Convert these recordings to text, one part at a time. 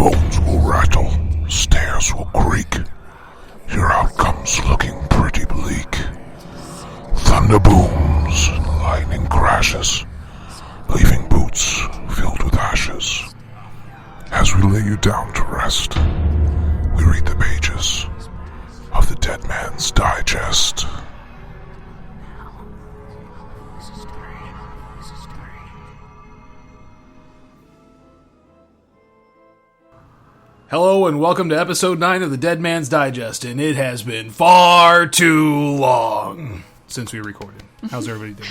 bones will rattle, stairs will creak. Your outcome's looking pretty bleak. Thunder booms and lightning crashes, leaving boots filled with ashes. As we lay you down to rest, we read the pages of the Dead Man's Digest. Hello and welcome to episode 9 of the Dead Man's Digest, and it has been far too long since we recorded. How's everybody doing?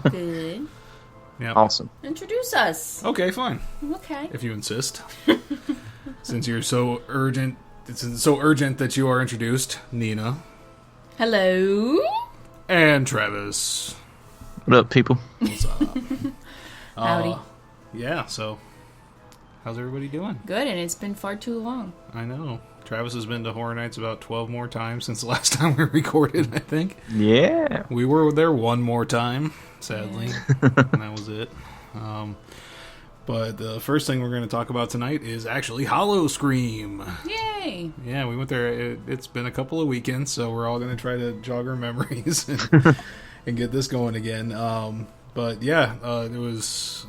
Good. Yeah. Awesome. Introduce us. Okay, fine. Okay. If you insist. Since you're so urgent, it's so urgent that you are introduced, Nina. Hello. And Travis. What up, people? What's up? Howdy. Yeah, so how's everybody doing? Good, and it's been far too long. I know. Travis has been to Horror Nights about 12 more times since the last time we recorded, I think. Yeah. We were there one more time, sadly, and that was it. But the first thing we're going to talk about tonight is actually Howl-O-Scream. Yay! Yeah, we went there. It's been a couple of weekends, so we're all going to try to jog our memories and get this going again. But yeah, it was...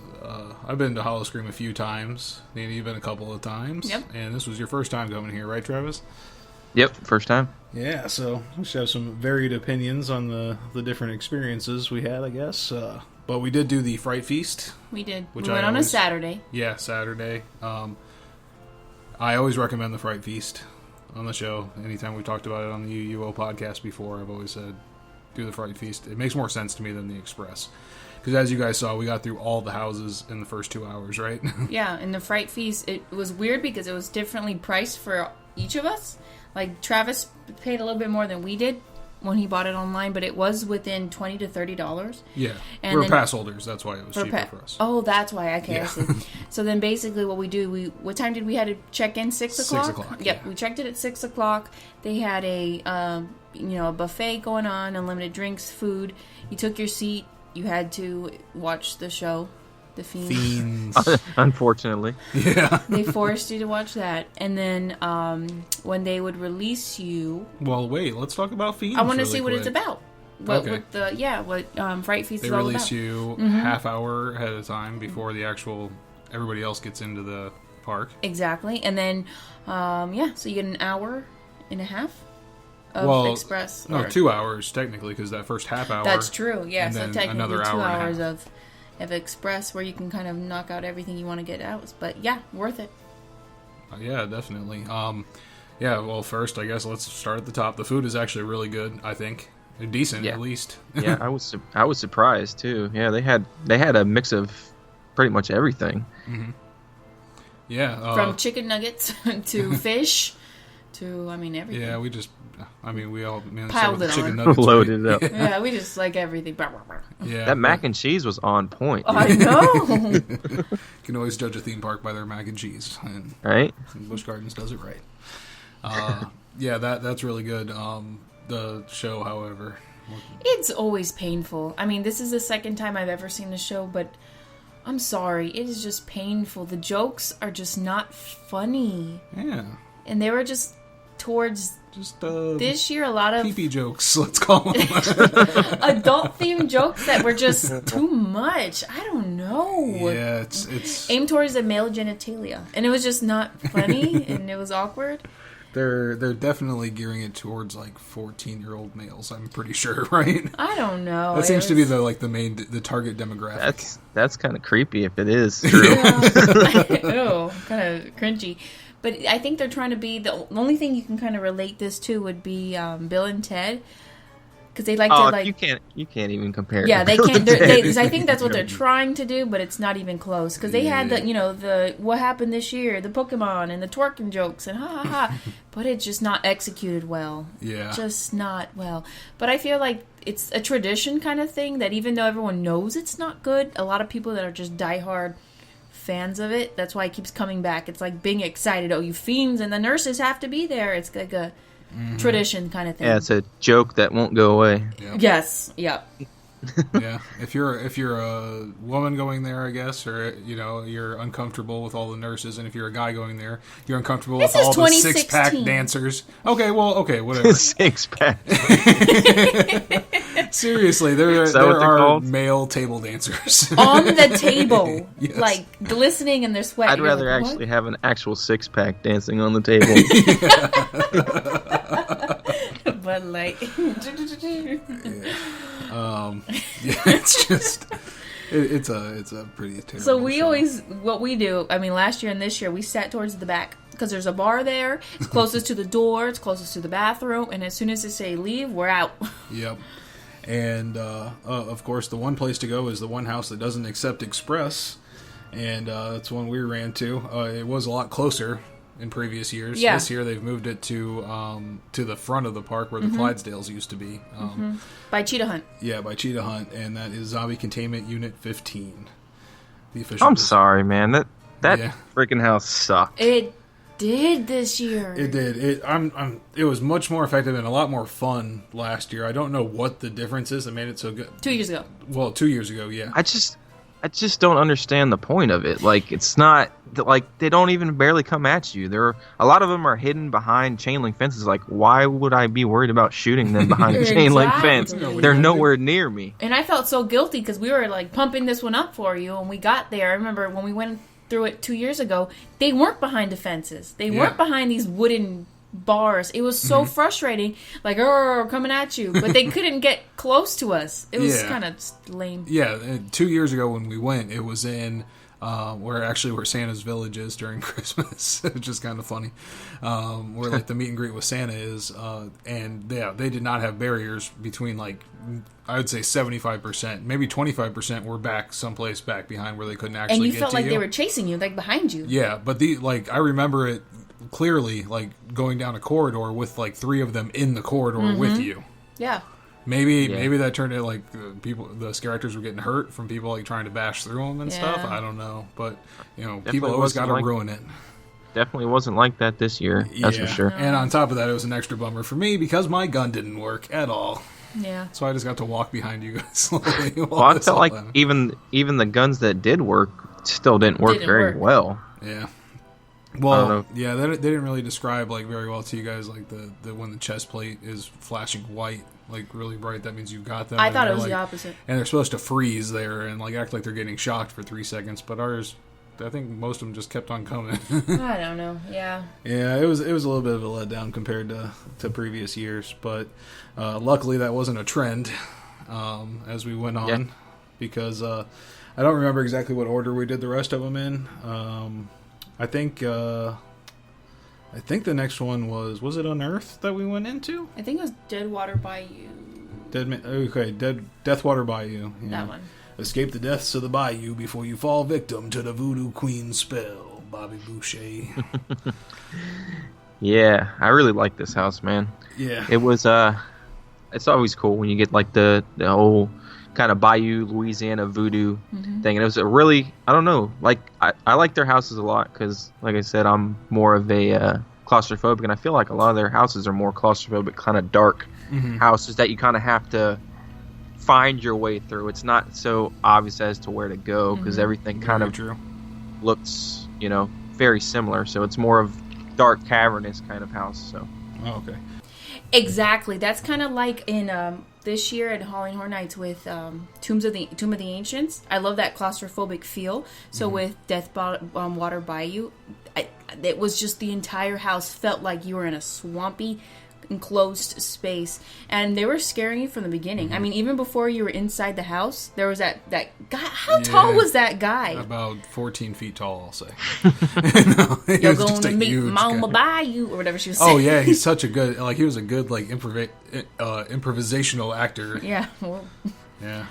I've been to Howl-O-Scream a few times. Nina, you've been a couple of times. Yep. And this was your first time coming here, right, Travis? Yep, first time. Yeah, so we should have some varied opinions on the different experiences we had, I guess. But we did do the Fright Feast. We did. Which we went on a Saturday. Yeah, Saturday. I always recommend the Fright Feast on the show. Anytime we talked about it on the UUO podcast before, I've always said, do the Fright Feast. It makes more sense to me than the Express. Because as you guys saw, we got through all the houses in the first 2 hours, right? Yeah, and the Fright Feast, it was weird because it was differently priced for each of us. Like, Travis paid a little bit more than we did when he bought it online, but it was within $20 to $30. Yeah, and we're pass holders, that's why it was cheaper for us. Oh, that's why, okay, yeah. I see. So then basically what we do, what time did we have to check in? 6 o'clock? 6 o'clock, Yep, yeah. we checked it at 6 o'clock. They had a, a buffet going on, unlimited drinks, food. You took your seat. You had to watch the show, The Fiends. Unfortunately. Yeah. They forced you to watch that. And then when they would release you... Well, wait, let's talk about Fiends I want to really see what quick. it's about. What Fright Feast is all about. They release you half hour ahead of time before the actual... Everybody else gets into the park. Exactly. And then, so you get an hour and a half of Express. No, 2 hours, technically, because that first half hour... That's true, yeah. And So then technically another 2 hour and a hours half. of Express where you can kind of knock out everything you want to get out. But yeah, worth it. Yeah, definitely. Well, first, I guess let's start at the top. The food is actually really good, I think. Decent, Yeah. at least. Yeah, I was surprised too. Yeah, they had a mix of pretty much everything. Mm-hmm. Yeah. From chicken nuggets to fish to, everything. Yeah, we all Piled it chicken on. nuggets. Loaded it up. Yeah, we just like everything. Yeah, That mac and cheese was on point. Oh, I know. You can always judge a theme park by their mac and cheese, and Right? Busch Gardens does it right. Yeah, that's really good. The show, however, It's always painful. This is the second time I've ever seen the show, but I'm sorry. It is just painful. The jokes are just not funny. yeah, And they were just towards just this year a lot of pee-pee jokes, let's call them. adult themed jokes that were just too much. I don't know. Yeah, it's Aimed towards the male genitalia. And it was just not funny and it was awkward. They're definitely gearing it towards like 14-year-old males. I'm pretty sure, right? I don't know. That seems to be the target demographic. That's kind of creepy if it is true. Ew, kind of cringy. But I think they're trying to be the only thing you can kind of relate this to would be Bill and Ted, because they like to like you can't even compare. Yeah, they Bill can't. and Ted. I think that's what they're trying to do, but it's not even close. Because they had the what happened this year, the Pokemon and the twerking jokes and ha ha ha, but it's just not executed well. Yeah, just not well. But I feel like it's a tradition kind of thing that even though everyone knows it's not good, a lot of people that are just diehard fans of it. That's why it keeps coming back. It's like being excited. Oh, you fiends and the nurses have to be there. It's like a tradition kind of thing. Yeah, it's a joke that won't go away. Yep. Yes. Yep. Yeah, if you're a woman going there, I guess, or you're uncomfortable with all the nurses, and if you're a guy going there, you're uncomfortable This with all is the 2016. 6-pack dancers. Okay, whatever. 6-pack. Seriously, there Is that what they're are called? male table dancers. On the table, Yes. like glistening in their sweat. I'd You're rather like, what? actually have an actual 6-pack dancing on the table. But like, Yeah, it's just it's a pretty terrible. so we show. always what we do. I mean, last year and this year we sat towards the back because there's a bar there. It's closest to the door. It's closest to the bathroom. And as soon as they say leave, we're out. Yep. And of course, the one place to go is the one house that doesn't accept express, and that's one we ran to. It was a lot closer in previous years. Yeah. This year they've moved it to the front of the park where the Clydesdales used to be. By Cheetah Hunt. Yeah, by Cheetah Hunt, and that is Zombie Containment Unit 15. The official. I'm sorry, man. That Yeah. freaking house sucked. It did this year. It did. It was much more effective and a lot more fun last year. I don't know what the difference is that made it so good. 2 years ago. Well, 2 years ago, yeah. I just don't understand the point of it. Like, it's not like they don't even barely come at you. A lot of them are hidden behind chain link fences. Like, why would I be worried about shooting them behind a chain link fence? Exactly. They're nowhere near me. And I felt so guilty because we were like pumping this one up for you, and we got there. I remember when we went through it 2 years ago, they weren't behind the fences. They Yeah. weren't behind these wooden bars. It was so frustrating, like, oh, coming at you. But they couldn't get close to us. It was Yeah. kind of lame. Yeah, 2 years ago when we went, it was in where Santa's village is during Christmas, which is kind of funny. Where like the meet and greet with Santa is, and yeah, they did not have barriers between like I would say 75%, maybe 25% were back someplace back behind where they couldn't actually And you get felt to like you. they were chasing you, like behind you. Yeah, but I remember it clearly, like going down a corridor with like 3 of them in the corridor with you. Yeah. Maybe Yeah. that turned into like the scare actors were getting hurt from people like trying to bash through them and stuff. Yeah. I don't know, but people Definitely always got wasn't to like- ruin it. Definitely wasn't like that this year. That's for Yeah. sure. And on top of that, it was an extra bummer for me because my gun didn't work at all. Yeah. So I just got to walk behind you guys slowly. Well, I felt like even the guns that did work still didn't work very well. Yeah. I don't Well, know. yeah, they didn't really describe like very well to you guys like the when the chest plate is flashing white, like really bright. That means you got them. I and thought it they're, was like, the opposite. And they're supposed to freeze there and like act like they're getting shocked for 3 seconds. But ours, I think most of them just kept on coming. I don't know. Yeah. Yeah, it was a little bit of a letdown compared to previous years, but luckily that wasn't a trend as we went on, Yeah. because I don't remember exactly what order we did the rest of them in. I think the next one was it Unearthed that we went into? I think it was Deadwater Bayou. Deathwater Bayou. Yeah. That one. Escape the depths of the bayou before you fall victim to the voodoo queen spell. Bobby Boucher. Yeah, I really like this house, man. Yeah. It was it's always cool when you get like the whole kind of Bayou Louisiana voodoo thing, and it was a really, I don't know, like I like their houses a lot because, like I said, I'm more of a claustrophobic, and I feel like a lot of their houses are more claustrophobic, kind of dark houses that you kind of have to find your way through. It's not so obvious as to where to go because everything kind Very of true. looks, very similar. So it's more of dark cavernous kind of house. So Oh, okay. Exactly. That's kind of like in this year at Halloween Horror Nights with Tomb of the Ancients. I love that claustrophobic feel. So with Water Bayou, it was just the entire house felt like you were in a swampy, enclosed space, and they were scaring you from the beginning. I mean, even before you were inside the house, there was that guy. How tall was that guy? About 14 feet tall, I'll say. You're going to meet Mama Bayou, or whatever she was saying. Oh yeah, he's such a good, he was a good improvisational actor. Yeah. Well, Yeah,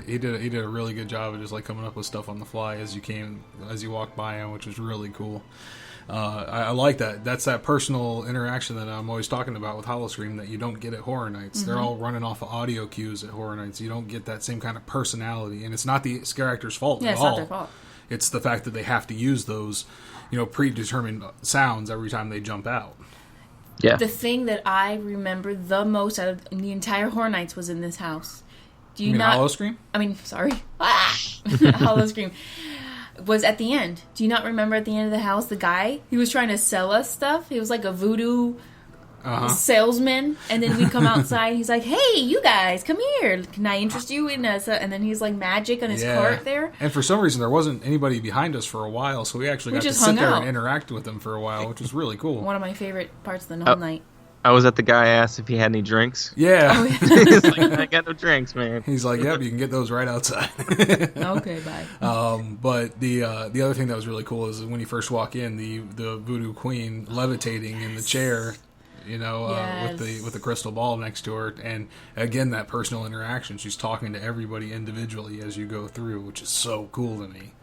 he did a really good job of just like coming up with stuff on the fly as you walked by him, which was really cool. I like that. That's that personal interaction that I'm always talking about with Howl-O-Scream that you don't get at Horror Nights. They're all running off of audio cues at Horror Nights. You don't get that same kind of personality, and it's not the scare actor's fault yeah, at it's all. not their fault. It's the fact that they have to use those, predetermined sounds every time they jump out. yeah, The thing that I remember the most out of the entire Horror Nights was in this house. Do You you mean not? Howl-O-Scream? I mean, sorry. Howl-O-Scream was at the end. Do you not remember at the end of the house, the guy, he was trying to sell us stuff. He was like a voodoo salesman. And then we come outside. He's like, hey, you guys, come here. Can I interest you in us? And then he's like magic on his cart there. And for some reason, there wasn't anybody behind us for a while, so we actually got to just sit hung there out. and interact with him for a while, which was really cool. One of my favorite parts of the whole night. I was at the guy asked if he had any drinks. Yeah. He's like, I got no drinks, man. He's like, yep, you can get those right outside. Okay, bye. But the other thing that was really cool is when you first walk in, the voodoo queen levitating in the chair, with the crystal ball next to her, and again that personal interaction. She's talking to everybody individually as you go through, which is so cool to me.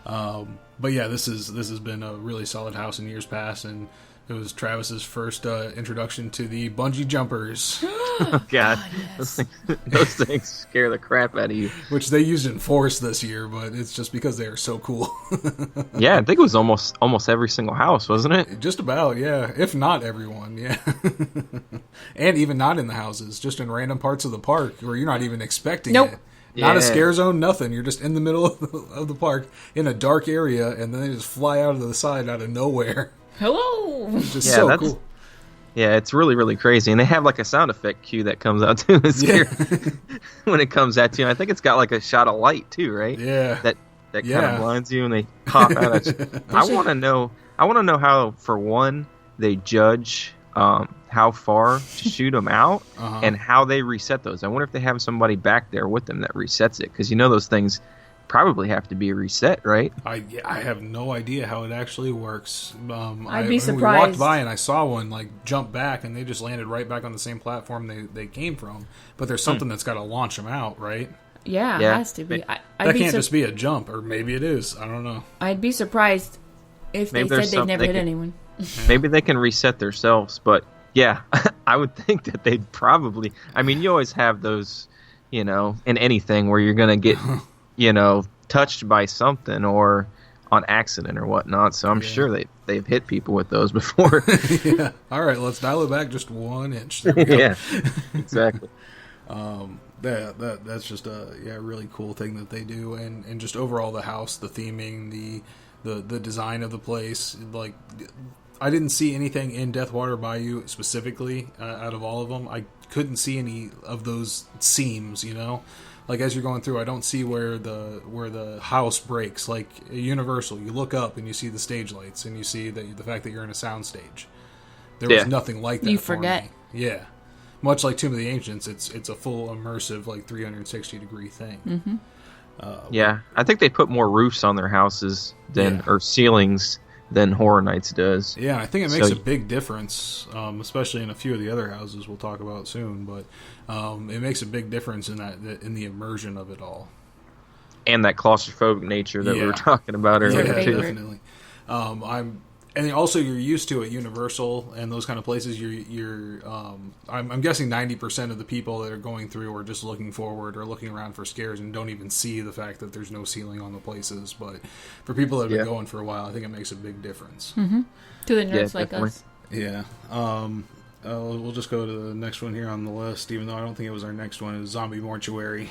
But yeah, this has been a really solid house in years past, and it was Travis's first introduction to the bungee jumpers. Oh, God. Yes. Those things scare the crap out of you. Which they used in force this year, but it's just because they are so cool. Yeah, I think it was almost every single house, wasn't it? Just about, yeah. If not everyone, yeah. And even not in the houses, just in random parts of the park where you're not even expecting Nope. it. Not a Yeah. scare zone, nothing. You're just in the middle of the park in a dark area, and then they just fly out of the side out of nowhere. Hello. It's just Yeah, so that's- cool. Yeah, it's really, really crazy. And they have like a sound effect cue that comes out too. It's scary when it comes at you. And I think it's got like a shot of light too, right? Yeah. That kind Yeah. of blinds you and they pop out at you. I want to know how, for one, they judge how far to shoot them out and how they reset those. I wonder if they have somebody back there with them that resets it, because those things probably have to be reset, right? I have no idea how it actually works. I'd be We surprised. walked by and I saw one like jump back, and they just landed right back on the same platform they came from. But there's something that's got to launch them out, right? Yeah, Yeah. it has to be. I'd That be can't just be a jump, or maybe it is. I don't know. I'd be surprised if Maybe they there's said they've never something hit they anyone. Maybe they can reset themselves, but yeah, I would think that they'd probably. I mean, you always have those, in anything where you're gonna get, touched by something or on accident or whatnot. So I'm sure they've hit people with those before. Yeah. All right, let's dial it back just 1 inch. There we go. Yeah, exactly. That's just a really cool thing that they do, and just overall the house, the theming, the design of the place. Like, I didn't see anything in Deathwater Bayou specifically out of all of them. I couldn't see any of those seams, Like as you're going through, I don't see where the house breaks. Like Universal, you look up and you see the stage lights, and you see the fact that you're in a sound stage. There was nothing like that. You for forget. me. Yeah. Much like Tomb of the Ancients, it's a full immersive, like 360 degree thing. Mm-hmm. Yeah, I think they put more roofs on their houses or ceilings than Horror Nights does. Yeah, I think it makes a big difference, especially in a few of the other houses we'll talk about soon. But it makes a big difference in the immersion of it all, And that claustrophobic nature that we were talking about earlier. Yeah, too. definitely. And also you're used to at Universal and those kind of places. I'm guessing 90% of the people that are going through are just looking forward or looking around for scares and don't even see the fact that there's no ceiling on the places. But for people that have been going for a while, I think it makes a big difference. Mm-hmm. To the nerds like definitely. us. Yeah. We'll just go to the next one here on the list, even though I don't think it was our next one. It was Zombie Mortuary.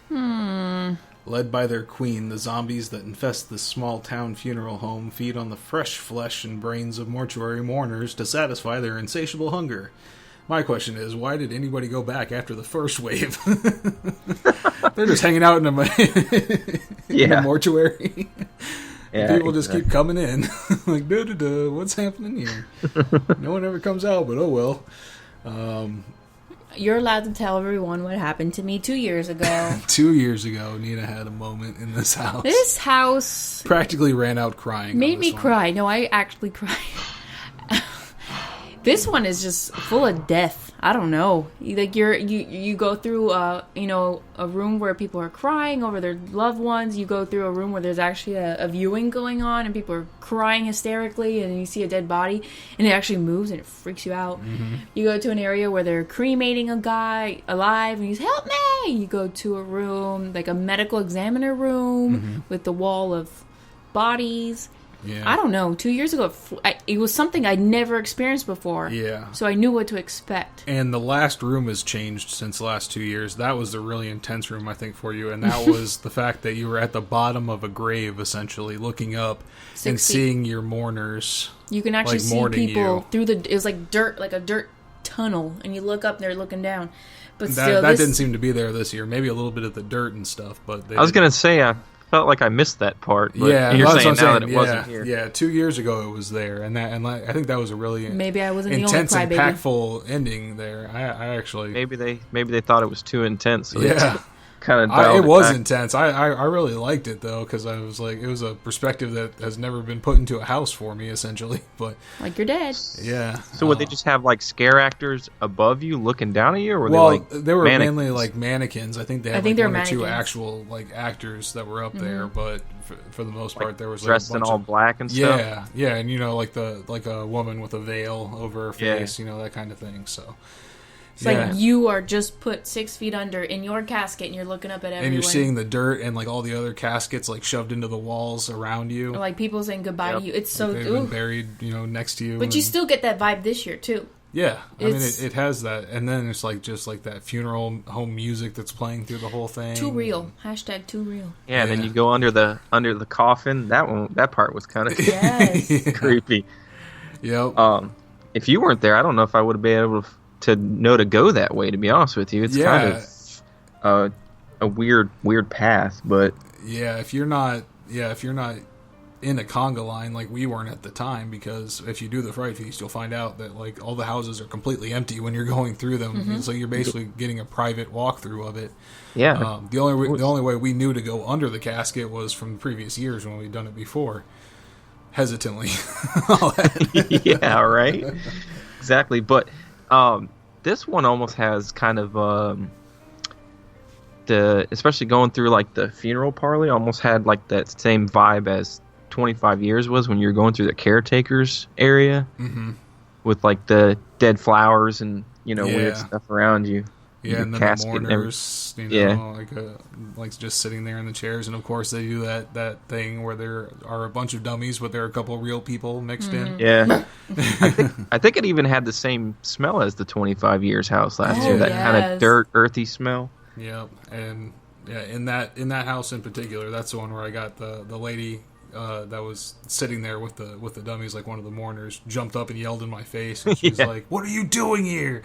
Led by their queen, the zombies that infest this small town funeral home feed on the fresh flesh and brains of mortuary mourners to satisfy their insatiable hunger. My question is, why did anybody go back after the first wave? They're just hanging out in a mortuary. Yeah, People just keep coming in. Like, duh, what's happening here? No one ever comes out, but oh well. You're allowed to tell everyone what happened to me 2 years ago. 2 years ago, Nina had a moment in this house. This house Practically ran out crying. made on me this one. cry. No, I actually cried. This one is just full of death. I don't know. You go through a room where people are crying over their loved ones. You go through a room where there's actually a viewing going on and people are crying hysterically, and you see a dead body and it actually moves and it freaks you out. Mm-hmm. You go to an area where they're cremating a guy alive and he's help me. You go to a room like a medical examiner room with the wall of bodies. Yeah. I don't know. 2 years ago, it was something I'd never experienced before. Yeah. So I knew what to expect. And the last room has changed since the last 2 years. That was the really intense room, I think, for you. And that was the fact that you were at the bottom of a grave, essentially, looking up 6 and feet. seeing your mourners. You can actually like, see mourning people you. through the. It was like dirt, like a dirt tunnel, and you look up and they're looking down. But That, still, that this, didn't seem to be there this year. Maybe a little bit of the dirt and stuff, but I was gonna say I felt like I missed that part. But yeah, you're that's saying what now I'm that it saying. wasn't here. Yeah, 2 years ago it was there, and I think that was a really maybe I wasn't the only intense, crybaby. impactful ending there. I actually Maybe they thought it was too intense. So yeah. kind of It was intense. I really liked it though, because I was like, it was a perspective that has never been put into a house for me, essentially. But Like your dad. yeah. So would they just have like scare actors above you looking down at you, or were Well, they like they were mannequins? mainly like mannequins. I think they had think like they're one or two mannequins. actual like actors that were up there, but for the most part, there was like, dressed a in bunch all of, black and stuff? yeah, and like a woman with a veil over her Yeah. face, that kind of thing. So It's like you are just put 6 feet under in your casket, and you're looking up at everyone. and you're seeing the dirt and like all the other caskets like shoved into the walls around you. Or, like people saying goodbye Yep. to you. It's so. They've been Ooh. buried, next to you. But you and- still get that vibe this year too. Yeah, I mean It's- it has that, and then it's like just like that funeral home music that's playing through the whole thing. Too real. Hashtag too real. Yeah, and then Yeah. you go under the coffin. That part was kind of Yes. creepy. Yep. If you weren't there, I don't know if I would have been able to know to go that way. To be honest with you, it's kind of a weird path, but Yeah, if you're not in a conga line like we weren't at the time, because if you do the Fright Feast, you'll find out that like all the houses are completely empty when you're going through them. Mm-hmm. So you're basically getting a private walkthrough of it. yeah, The only way we knew to go under the casket was from the previous years when we'd done it before. Hesitantly. All that. yeah, right, exactly. But this one almost has kind of especially going through like the funeral parlor, almost had like that same vibe as 25 years was when you're going through the caretakers area with like the dead flowers and Yeah. weird stuff around you. Yeah, Your and then the casket and mourners, Yeah. like just sitting there in the chairs, and of course they do that thing where there are a bunch of dummies, but there are a couple of real people mixed in. Yeah, I think it even had the same smell as the 25 years house last Oh, year. That kind yes. of dirt, earthy smell. Yep, and yeah, in that house in particular, that's the one where I got the lady that was sitting there with the dummies, like one of the mourners, jumped up and yelled in my face, and she's Yeah. like, "What are you doing here?"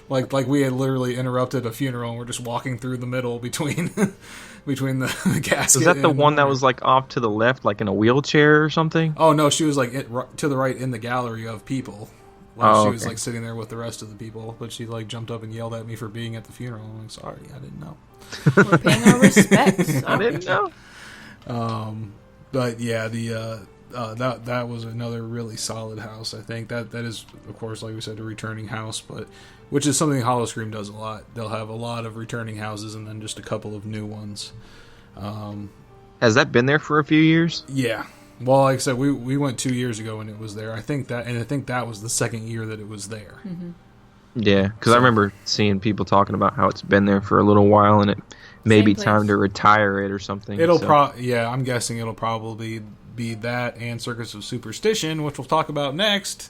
Like we had literally interrupted a funeral, and we're just walking through the middle between the casket. Was that the and one that mourner. was like off to the left, like in a wheelchair or something? Oh no, she was like to the right in the gallery of people. Like, Oh, she was okay. like sitting there with the rest of the people, but she like jumped up and yelled at me for being at the funeral. I'm like, sorry, I didn't know. We're paying our respects. I didn't know. But yeah, that was another really solid house. I think that is, of course, like we said, a returning house, but which is something Howl-O-Scream does a lot. They'll have a lot of returning houses and then just a couple of new ones. Has that been there for a few years? Yeah. Well, like I said, we went 2 years ago and it was there. I think that was the second year that it was there. Yeah, because I remember seeing people talking about how it's been there for a little while and it may Same be place. time to retire it or something. It'll so. I'm guessing it'll probably be that and Circus of Superstition, which we'll talk about next.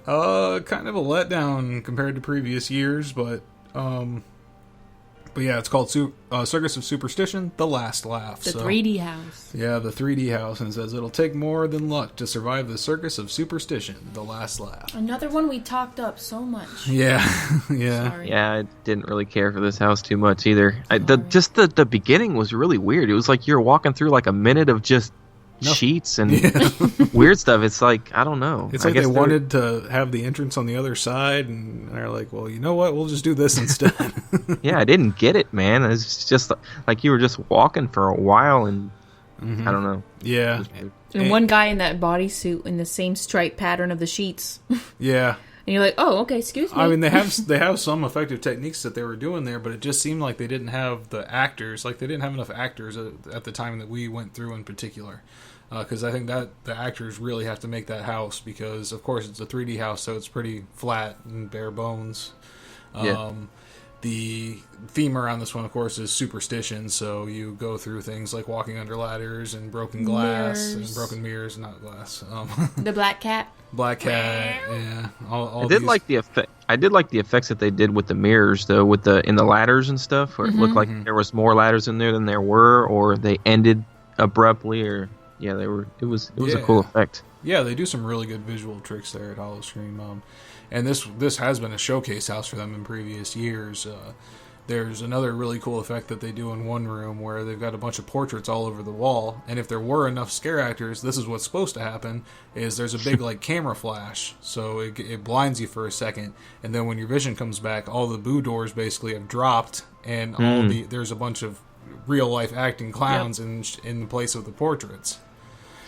Kind of a letdown compared to previous years, but yeah, it's called Circus of Superstition: The Last Laugh. The So, 3D house. yeah, the 3D house, and it says it'll take more than luck to survive the Circus of Superstition: The Last Laugh. Another one we talked up so much. Yeah, yeah. Sorry. Yeah, I didn't really care for this house too much either. The beginning was really weird. It was like you're walking through like a minute of just sheets and weird stuff. It's like, I don't know. It's I like guess they they're- wanted to have the entrance on the other side, and they're like, well, you know what? We'll just do this instead. Yeah, I didn't get it, man. It's just like you were just walking for a while and I don't know. Yeah. And one guy in that bodysuit in the same stripe pattern of the sheets. And Yeah. you're like, oh, okay, excuse me. I mean, they have some effective techniques that they were doing there, but it just seemed like they didn't have the actors. Like, they didn't have enough actors at the time that we went through in particular. Because I think that the actors really have to make that house, because, of course, it's a 3D house, so it's pretty flat and bare bones. Yeah. The theme around this one, of course, is superstition. So you go through things like walking under ladders and broken glass and broken mirrors, not glass. The black cat. Black cat, yeah. I did like the effect. I did like the effects that they did with the mirrors, though, with in the ladders and stuff. Where it looked like there was more ladders in there than there were, or they ended abruptly, or they were. It was a cool effect. Yeah, they do some really good visual tricks there at Howl-O-Scream. And this has been a showcase house for them in previous years. There's another really cool effect that they do in one room where they've got a bunch of portraits all over the wall, and if there were enough scare actors, this is what's supposed to happen, is there's a big like camera flash, so it blinds you for a second, and then when your vision comes back, all the boo doors basically have dropped, and there's a bunch of real-life acting clowns in the place of the portraits.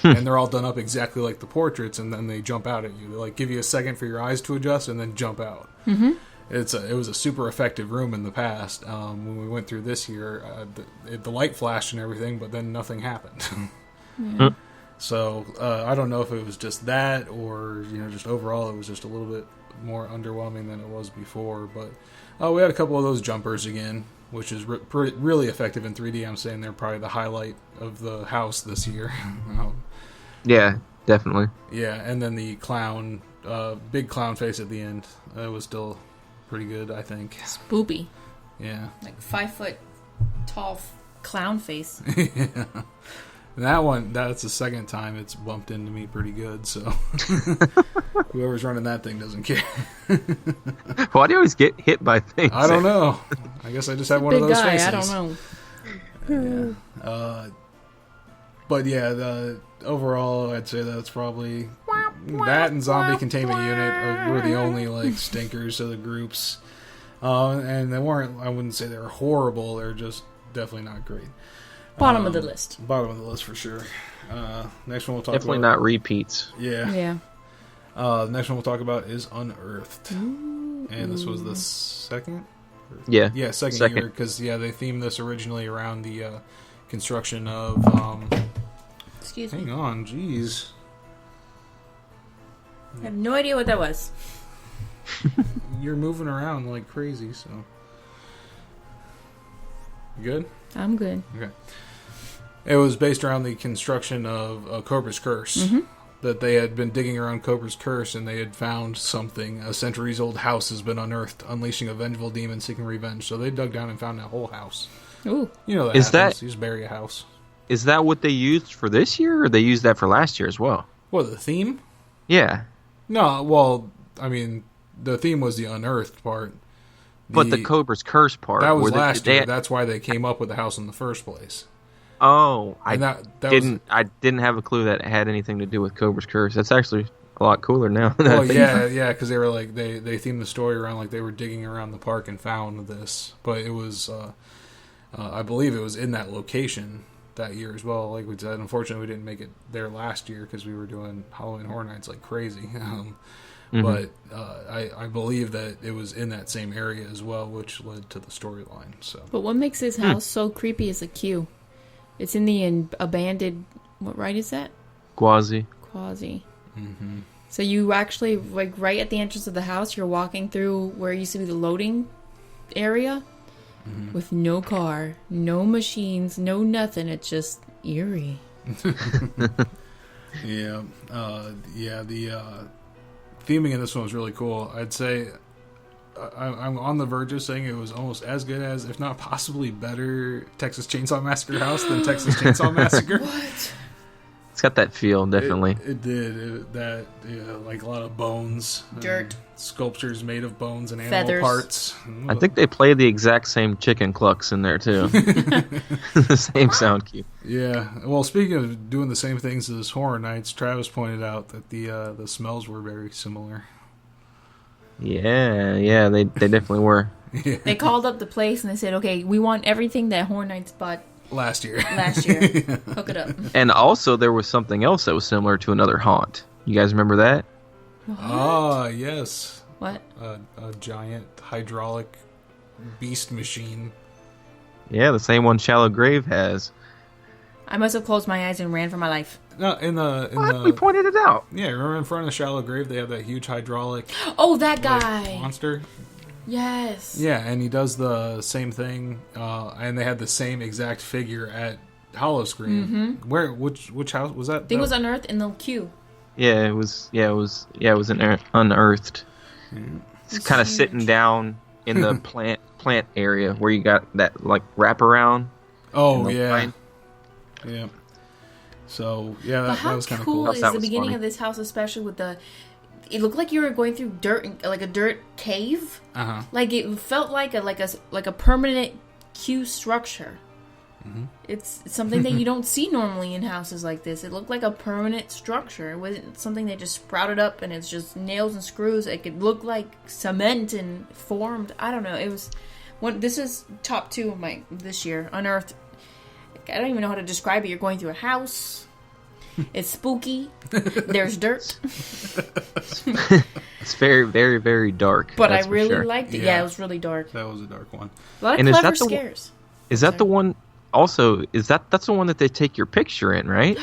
And they're all done up exactly like the portraits, and then they jump out at you. They like give you a second for your eyes to adjust, and then jump out. Mm-hmm. It was a super effective room in the past. When we went through this year, the light flashed and everything, but then nothing happened. So I don't know if it was just that, or just overall it was just a little bit more underwhelming than it was before. But we had a couple of those jumpers again, which is really effective in 3D. I'm saying they're probably the highlight of the house this year. Yeah, definitely. Yeah, and then the clown, big clown face at the end, that was still pretty good, I think. Spoopy. Yeah. Like 5 foot tall clown face. Yeah. That one, that's the second time it's bumped into me pretty good, so whoever's running that thing doesn't care. Why do you always get hit by things? I don't know. I guess I just have one of those faces. I don't know. Yeah. But yeah, overall, I'd say that's probably that and Zombie Containment Unit were the only like stinkers of the groups, and they weren't. I wouldn't say they were horrible. They're just definitely not great. Bottom of the list. Bottom of the list for sure. Next one we'll talk definitely about. Not repeats. Yeah. Yeah. The next one we'll talk about is Unearthed, and this was the second. Yeah. Second year, because they themed this originally around the construction of. Excuse me. Hang on, jeez. I have no idea what that was. You're moving around like crazy, so. You good? I'm good. Okay. It was based around the construction of Cobra's Curse. Mm-hmm. That they had been digging around Cobra's Curse and they had found something. A centuries-old house has been unearthed, unleashing a vengeful demon seeking revenge. So they dug down and found that whole house. Ooh. You know that happens. You just bury a house. Is that what they used for this year, or they used that for last year as well? What, the theme? Yeah. No, well, I mean, the theme was the unearthed part. But the Cobra's Curse part. That was last year. That's why they came up with the house in the first place. Oh, I didn't have a clue that it had anything to do with Cobra's Curse. That's actually a lot cooler now. Well, yeah, because they were like they themed the story around like they were digging around the park and found this, but it was I believe it was in that location that year as well. Like we said, unfortunately we didn't make it there last year because we were doing Halloween Horror Nights like crazy. But I believe that it was in that same area as well, which led to the storyline. So, but what makes this house so creepy is a queue. It's in the abandoned. What ride is that? Quasi. Mm-hmm. So you actually like right at the entrance of the house. You're walking through where used to be the loading area, with no car, no machines, no nothing. It's just eerie. Yeah. The theming in this one was really cool. I'd say I'm on the verge of saying it was almost as good as, if not possibly better, Texas Chainsaw Massacre house than Texas Chainsaw Massacre. What? It's got that feel, definitely. It did. Like a lot of bones. Dirt. Sculptures made of bones and animal feathers. Parts. I think they play the exact same chicken clucks in there, too. The same sound cue. Yeah. Well, speaking of doing the same things as Horror Nights, Travis pointed out that the smells were very similar. Yeah, they definitely were. Yeah. They called up the place and they said, okay, we want everything that Horror Nights bought last year. Yeah. Hook it up. And also there was something else that was similar to another haunt. You guys remember that? Ah, yes. What? A giant hydraulic beast machine. Yeah, the same one Shallow Grave has. I must have closed my eyes and ran for my life. No, We pointed it out. Yeah, remember in front of the Shallow Grave they have that huge hydraulic. Oh, that guy. Monster. Yes. Yeah, and he does the same thing, and they had the same exact figure at Howl-O-Scream. Where? Which house was that? I think it was unearthed in the queue. Yeah, it was. Yeah, it was. Yeah, it was unearthed. It's kind of sitting down in the plant area where you got that like wraparound. Oh yeah, line. yeah. So yeah, But that how was kind of cool cool. is That the was beginning funny. of this house, especially with the... It looked like you were going through dirt, like a dirt cave. Like it felt like a permanent queue structure. It's something that you don't see normally in houses like this. It looked like a permanent structure. It wasn't something that just sprouted up and it's just nails and screws. It could look like cement and formed. I don't know. It was this is top 2 of my this year. Unearthed. I don't even know how to describe it. You're going through a house. It's spooky. There's dirt. It's very, very, very dark. But that's I for really sure. liked it. Yeah. Yeah, it was really dark. That was a dark one. A lot of And is clever that the one- scares. Is that the one? Also, that's the one that they take your picture in, right?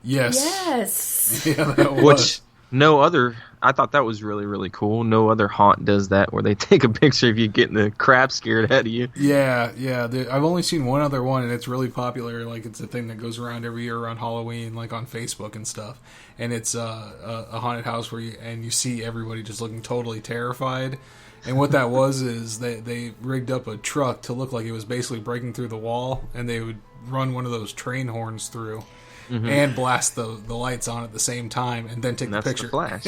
Yes. Yes. Yeah, that was. Which no other. I thought that was really, really cool. No other haunt does that, where they take a picture of you getting the crap scared out of you. Yeah. I've only seen one other one, and it's really popular. Like, it's a thing that goes around every year around Halloween, like on Facebook and stuff. And it's a haunted house where you see everybody just looking totally terrified. And what that was is they rigged up a truck to look like it was basically breaking through the wall, and they would run one of those train horns through and blast the lights on at the same time, and then take And the that's picture. the flash.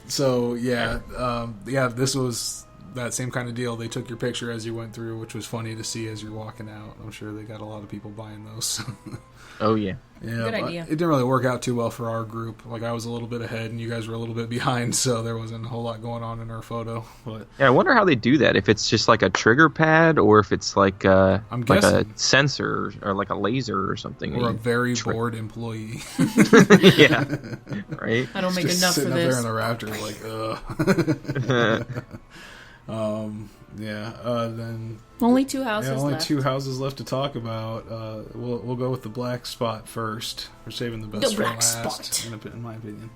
So this was that same kind of deal. They took your picture as you went through, which was funny to see as you're walking out. I'm sure they got a lot of people buying those. Oh yeah. Yeah, Good but idea. it didn't really work out too well for our group. Like, I was a little bit ahead and you guys were a little bit behind, so there wasn't a whole lot going on in our photo. But Yeah, I wonder how they do that. If it's just like a trigger pad, or if it's like I'm like a guessing. sensor or like a laser or something. we're a very bored employee. Yeah, right. I don't make Just enough for sitting up there this. in the rafters, then Only 2 houses only left. 2 houses left to talk about. We'll go with the black spot first. We're saving the best The for black last, spot. in my opinion.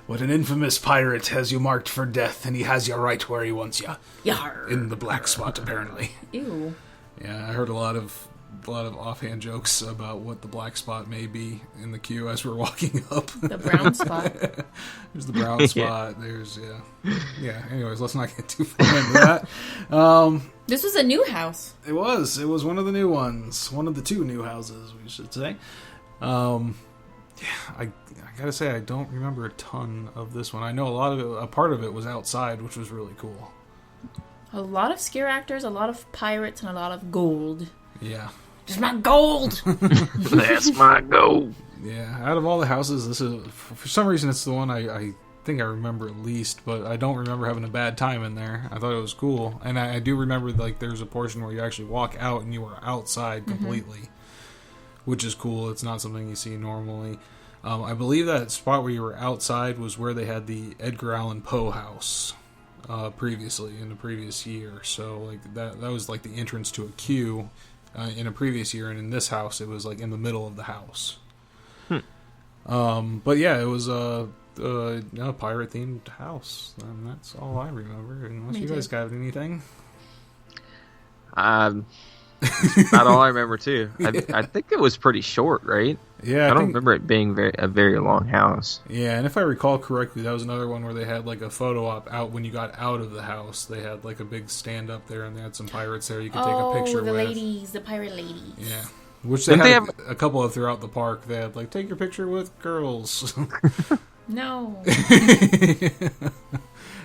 What an infamous pirate has you marked for death, and he has you right where he wants you. Yar. In the black spot, apparently. Ew. Yeah, I heard a lot of offhand jokes about what the black spot may be in the queue as we're walking up. The brown spot. There's the brown spot. There's yeah. Anyways, let's not get too far into that. This was a new house. It was one of the new ones, one of the 2 new houses, we should say. I gotta say, I don't remember a ton of this one. I know a part of it was outside, which was really cool. A lot of scare actors, a lot of pirates, and a lot of gold. Yeah. It's my gold! That's my goal. Yeah, out of all the houses, this is, for some reason, it's the one I think I remember at least, but I don't remember having a bad time in there. I thought it was cool. And I do remember, like, there's a portion where you actually walk out and you are outside completely, which is cool. It's not something you see normally. I believe that spot where you were outside was where they had the Edgar Allan Poe house previously, in the previous year. So, like, that was, like, the entrance to a queue in a previous year, and in this house, it was, like, in the middle of the house. But yeah, it was a pirate-themed house, and that's all I remember. Unless Me you guys too. got anything. That's about all I remember too. I think it was pretty short, right? Yeah, I don't think, remember it being a very long house. Yeah, and if I recall correctly, that was another one where they had like a photo op out when you got out of the house. They had like a big stand up there, and they had some pirates there you could take a picture the with. ladies, the pirate ladies. Yeah. Which they Didn't had they a couple of throughout the park. They had like, take your picture with girls. No.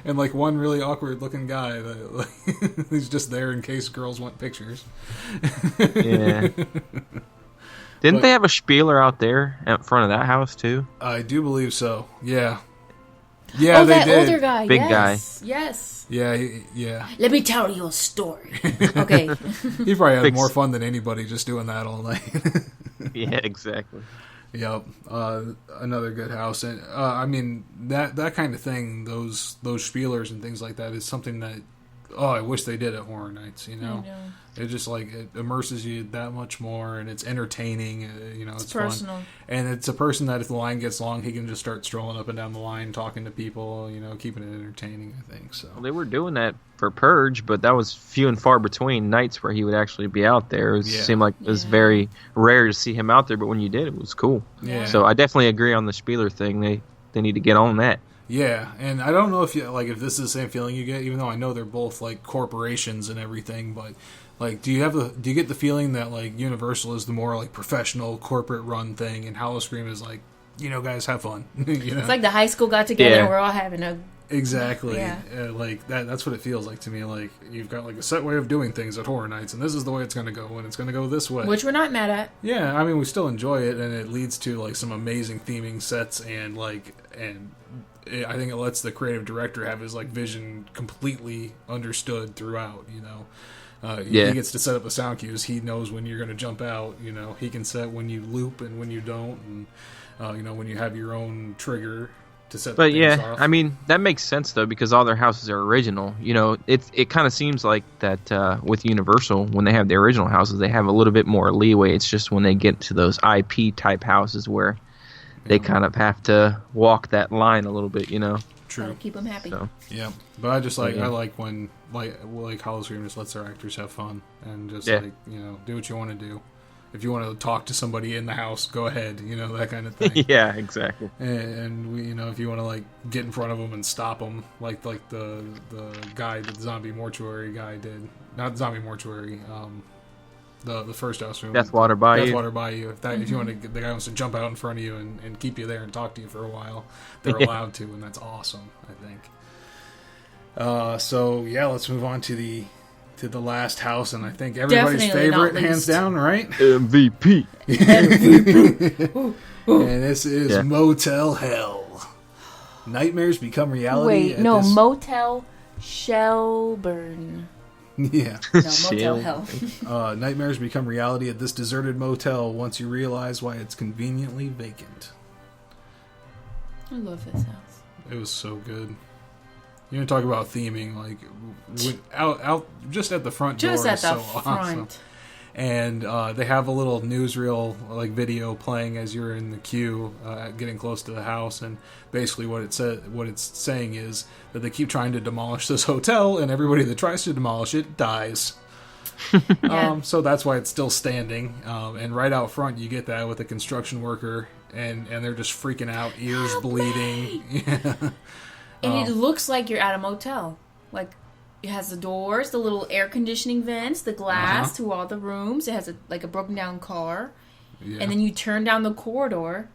And like one really awkward looking guy that like, he's just there in case girls want pictures. Yeah. Didn't they have a spieler out there in front of that house too? I do believe so. Yeah. Yeah, Oh, they that did. older guy. Big yes. Yes. Yeah, yeah. Let me tell you a story. Okay. He probably had Big- more fun than anybody just doing that all night. Yeah, exactly. Yep, another good house, and I mean that kind of thing. Those spielers and things like that is something that I wish they did at Horror Nights. You know, I know. it just like it immerses you that much more, and it's entertaining. You know, it's personal. fun, and it's a person that if the line gets long, he can just start strolling up and down the line, talking to people. You know, keeping it entertaining. I think so. Well, they were doing that for Purge, but that was few and far between nights where he would actually be out there. It seemed like it was very rare to see him out there, but when you did, it was cool. Yeah. So I definitely agree on the Spieler thing. They need to get on that. Yeah, and I don't know if if this is the same feeling you get, even though I know they're both like corporations and everything, but like do you get the feeling that like Universal is the more like professional corporate run thing, and Howl-O-Scream is like, you know, guys, have fun. You know? It's like the high school got together and we're all having a exactly Yeah. Like that's what it feels like to me. Like you've got like a set way of doing things at Horror Nights, and this is the way it's going to go, and it's going to go this way. which we're not mad at. Yeah, I mean, we still enjoy it, and it leads to like some amazing theming sets, and I think it lets the creative director have his like vision completely understood throughout. You know, he gets to set up the sound cues. He knows when you're going to jump out. You know, he can set when you loop and when you don't, and you know, when you have your own trigger to set. But things off. I mean that makes sense though, because all their houses are original. You know, it kind of seems like that with Universal, when they have the original houses, they have a little bit more leeway. It's just when they get to those IP type houses where they kind of have to walk that line a little bit, you know. True. Gotta keep them happy. So. Yeah, but I just like I like when like Howl-O-Scream just lets their actors have fun and just like, you know, do what you want to do. If you want to talk to somebody in the house, go ahead. You know, that kind of thing. Yeah, exactly. And we, you know, if you want to like get in front of them and stop them, like the guy, the zombie mortuary guy did, not zombie mortuary, the first house room, Deathwater Bayou. Deathwater Bayou. If you want to, the guy wants to jump out in front of you and keep you there and talk to you for a while, they're allowed to, and that's awesome. I think. So yeah, let's move on to the last house, and I think everybody's Definitely not favorite, hands least. down, right? MVP. And this is Motel Hell. Nightmares become reality. Wait, no, Motel Shelburne. Yeah. No, Motel Hell. Nightmares become reality at this deserted motel once you realize why it's conveniently vacant. I love this house. It was so good. You know, talk about theming, like out just at the front door. Just at is the so front. awesome. And they have a little newsreel like video playing as you're in the queue, getting close to the house, and basically what it's saying is that they keep trying to demolish this hotel, and everybody that tries to demolish it dies. Yeah. So that's why it's still standing. And right out front, you get that with a construction worker, and they're just freaking out, ears bleeding. Yeah. And it looks like you're at a motel. Like, it has the doors, the little air conditioning vents, the glass to all the rooms. It has a broken down car. Yeah. And then you turn down the corridor,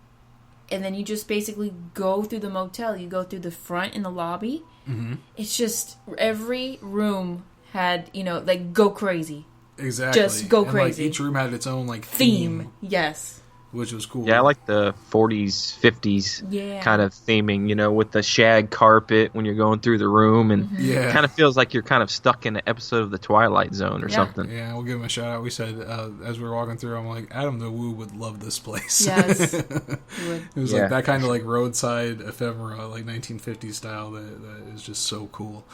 and then you just basically go through the motel. You go through the front in the lobby. Mm-hmm. It's just, every room had, you know, like, go crazy. Exactly. Just go and, crazy. Like, each room had its own like Theme. Yes. which was cool. Yeah, I like the 40s, 50s kind of theming, you know, with the shag carpet when you're going through the room, and it kind of feels like you're kind of stuck in an episode of The Twilight Zone or something. Yeah, we'll give him a shout out. We said, as we were walking through, I'm like, Adam the Woo would love this place. Yes. It was like that kind of like roadside ephemera, like 1950s style that is just so cool.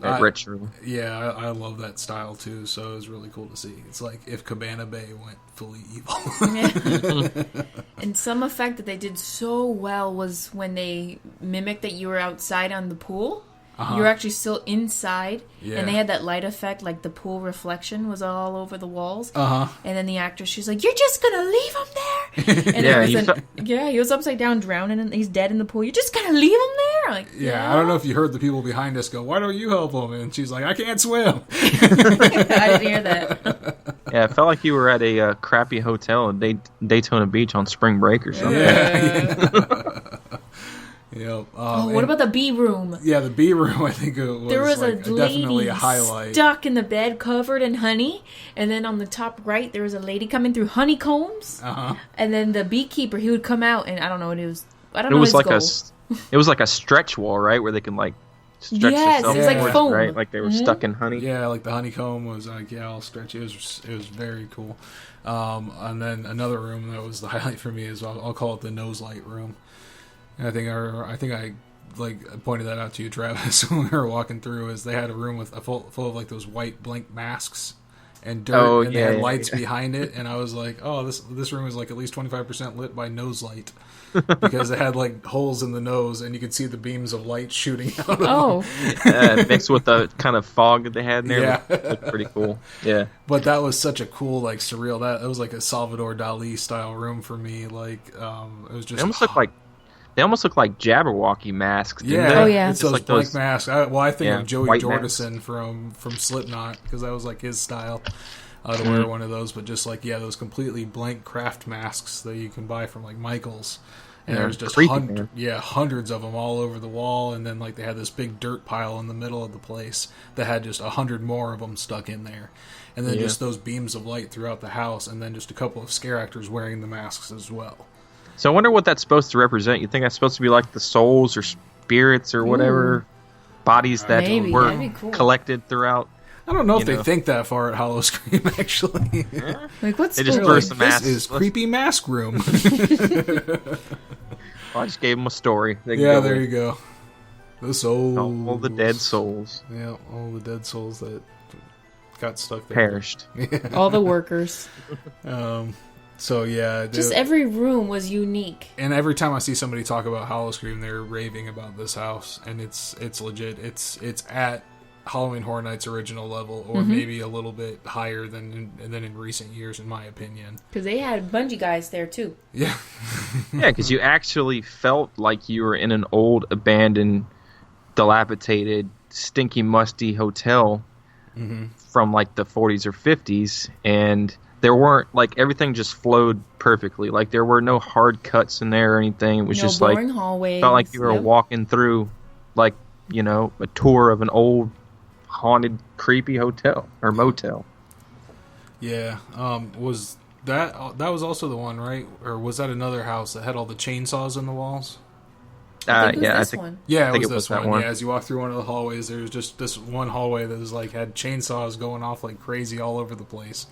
That rich room. Yeah, I love that style too, so it was really cool to see. It's like if Cabana Bay went fully evil. And some effect that they did so well was when they mimicked that you were outside on the pool. You were actually still inside, and they had that light effect, like the pool reflection was all over the walls. And then the actress, she's like, "You're just gonna leave him there?" And he was upside down, drowning, and he's dead in the pool. You're just gonna leave him there? Like, I don't know if you heard the people behind us go, "Why don't you help him?" And she's like, "I can't swim." I didn't hear that. Yeah, it felt like you were at a crappy hotel in Daytona Beach on spring break or something. Yep. What about the B room? Yeah, the B room. I think it was. There was like, a definitely lady a highlight. stuck in the bed, covered in honey, and then on the top right there was a lady coming through honeycombs. And then the beekeeper, he would come out, and I don't know what it was. I don't know. It was like a stretch wall, right, where they can like stretch themselves. It was like forward, foam, right? Like they were stuck in honey. Yeah, like the honeycomb was like all stretchy. It was very cool. And then another room that was the highlight for me is I'll call it the nose light room. And I think I like pointed that out to you, Travis, when we were walking through. Is they had a room with full of like those white blank masks and dirt, and they had lights behind it, and I was like, oh, this room is like at least 25% lit by nose light. Because it had like holes in the nose, and you could see the beams of light shooting out of them. Mixed with the kind of fog that they had in there. Yeah. Looked pretty cool. Yeah. But that was such a cool, like, surreal. That was like a Salvador Dali style room for me. Like, it was just. They almost look like Jabberwocky masks. Didn't Yeah. they? Oh, yeah. It's those like blank masks. I think of Joey white Jordison from Slipknot, because that was like his style. To wear one of those, but just like those completely blank craft masks that you can buy from like Michaels. And there was just hundreds of them all over the wall, and then like they had this big dirt pile in the middle of the place that had just 100 more of them stuck in there, and then just those beams of light throughout the house, and then just a couple of scare actors wearing the masks as well. So I wonder what that's supposed to represent. You think that's supposed to be like the souls or spirits or whatever bodies that were collected throughout? I don't know if they think that far at Howl-O-Scream, actually. Like, what's they just the threw some masks. This is creepy mask room. I just gave them a story. There you go. The souls. All the dead souls. Yeah, all the dead souls that got stuck there. Perished. all the workers. So, yeah. Just every room was unique. And every time I see somebody talk about Howl-O-Scream, they're raving about this house. And it's legit. It's at Halloween Horror Nights original level, or maybe a little bit higher than in recent years, in my opinion. Because they had Bungie guys there too. Yeah. Yeah, because you actually felt like you were in an old, abandoned, dilapidated, stinky, musty hotel from like the 40s or 50s, and there weren't, like, everything just flowed perfectly. Like, there were no hard cuts in there or anything. It was just like hallways. Felt like you were walking through, like, a tour of an old, haunted, creepy hotel or motel. Yeah. Was that was also the one, right? Or was that another house that had all the chainsaws in the walls? I think it was this one. Yeah, it was this one. Yeah, as you walk through one of the hallways, there was just this one hallway that was like had chainsaws going off like crazy all over the place.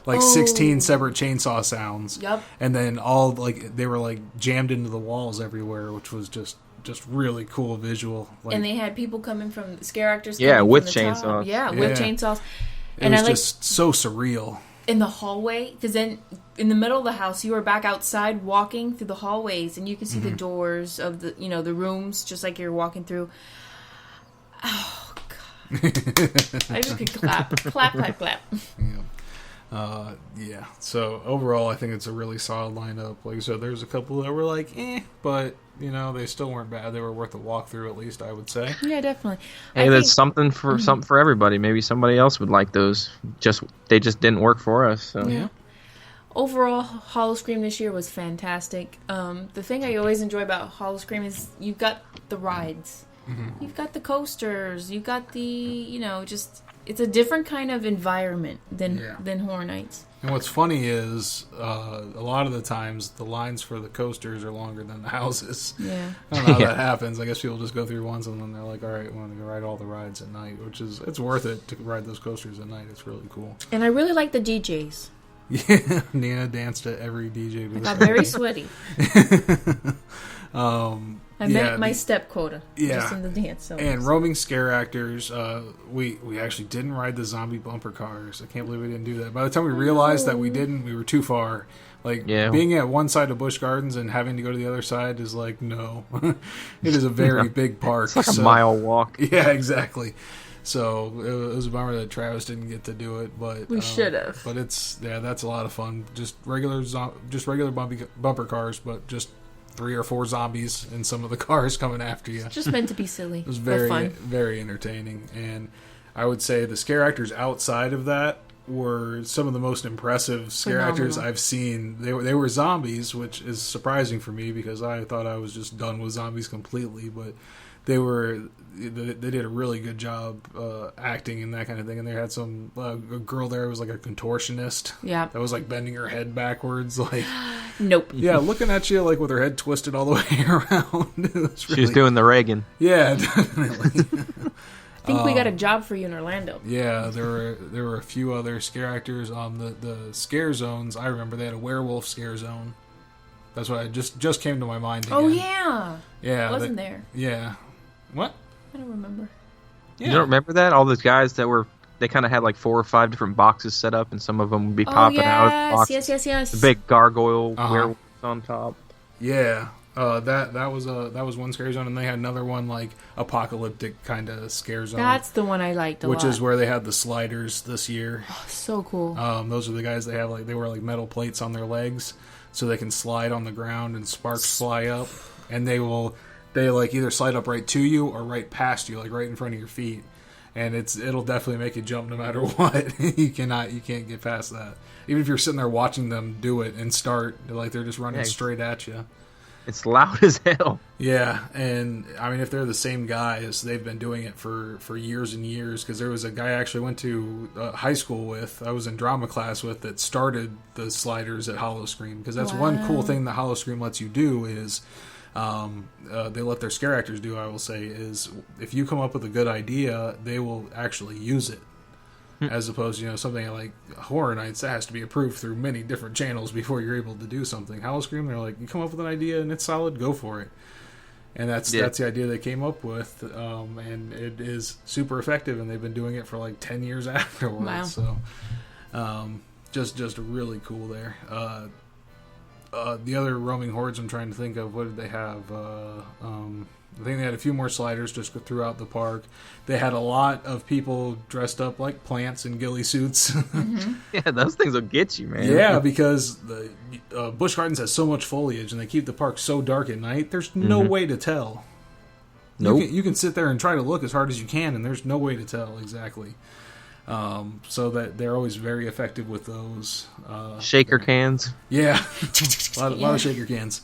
Like 16 separate chainsaw sounds. Yep. And then all like they were like jammed into the walls everywhere, which was just really cool visual. Like, and they had people coming from scare actors. With from the chainsaws. top. Yeah, with chainsaws. And it was just so surreal. In the hallway, because then in the middle of the house, you were back outside walking through the hallways, and you can see the doors of the the rooms, just like you're walking through. Oh God! I just could clap. Yeah. So overall, I think it's a really solid lineup. Like I said, there's a couple that were like, but they still weren't bad. They were worth a walkthrough, at least I would say. Yeah, definitely. Hey, there's something for everybody. Maybe somebody else would like those. They just didn't work for us. So. Yeah. Overall, Howl-O-Scream this year was fantastic. The thing I always enjoy about Howl-O-Scream is you've got the rides. Mm-hmm. You've got the coasters. You've got the, just... It's a different kind of environment than Horror Nights. And what's funny is a lot of the times the lines for the coasters are longer than the houses. Yeah. I don't know how that happens. I guess people just go through once and then they're like, all right, we want to go ride all the rides at night, it's worth it to ride those coasters at night. It's really cool. And I really like the DJs. Yeah, Nina danced at every DJ. I got very sweaty. I met my step quota just in the dance. So and roaming scare actors, we actually didn't ride the zombie bumper cars. I can't believe we didn't do that. By the time we realized that we didn't, we were too far. Like, being at one side of Busch Gardens and having to go to the other side is like, no. It is a very big park. It's like a mile walk. Yeah, exactly. So it was a bummer that Travis didn't get to do it, but we should have. But that's a lot of fun. Just regular bumper cars, but just 3 or 4 zombies in some of the cars coming after you. It's just meant to be silly. It was very entertaining, and I would say the scare actors outside of that were some of the most impressive scare actors I've seen. They were zombies, which is surprising for me because I thought I was just done with zombies completely, but they did a really good job acting and that kind of thing. And they had some a girl there who was like a contortionist. Yeah, that was like bending her head backwards, like nope. Yeah, looking at you like with her head twisted all the way around. She was doing the Reagan. Yeah, definitely. I think we got a job for you in Orlando. Yeah, there were a few other scare actors. The scare zones. I remember they had a werewolf scare zone That's what just came to my mind again. Oh yeah. Yeah. Wasn't there? Yeah. What? I don't remember. Yeah. You don't remember that? All those guys they kind of had like 4 or 5 different boxes set up, and some of them would be popping out of the box. Yes. The big gargoyle werewolves on top. Yeah. That was one scary zone, and they had another one like apocalyptic kind of scare zone. That's the one I liked a lot. Which is where they had the sliders this year. Oh, so cool. Those are the guys they wear like metal plates on their legs, so they can slide on the ground and sparks fly up, and they like either slide up right to you or right past you, like right in front of your feet, and it'll definitely make you jump no matter what. You can't get past that, even if you're sitting there watching them do it and start like they're just running straight at you. It's loud as hell. Yeah, and I mean, if they're the same guys, they've been doing it for years and years. Because there was a guy I actually went to high school with, I was in drama class with, that started the sliders at Howl-O-Scream. Because that's one cool thing that Howl-O-Scream lets you do is, they let their scare actors do, I will say, is if you come up with a good idea, they will actually use it. As opposed to, something like Horror Nights, that has to be approved through many different channels before you're able to do something. Howl-O-Scream, they're like, you come up with an idea and it's solid, go for it. And that's the idea they came up with, and it is super effective, and they've been doing it for like 10 years afterwards. Wow. So, just really cool there. The other roaming hordes I'm trying to think of, what did they have? I think they had a few more sliders just throughout the park. They had a lot of people dressed up like plants in ghillie suits. Mm-hmm. Yeah, those things will get you, man. Yeah, because the Busch Gardens has so much foliage, and they keep the park so dark at night, there's no way to tell. Nope. You can sit there and try to look as hard as you can, and there's no way to tell exactly. So that they're always very effective with those. Shaker cans. Yeah. a lot of shaker cans.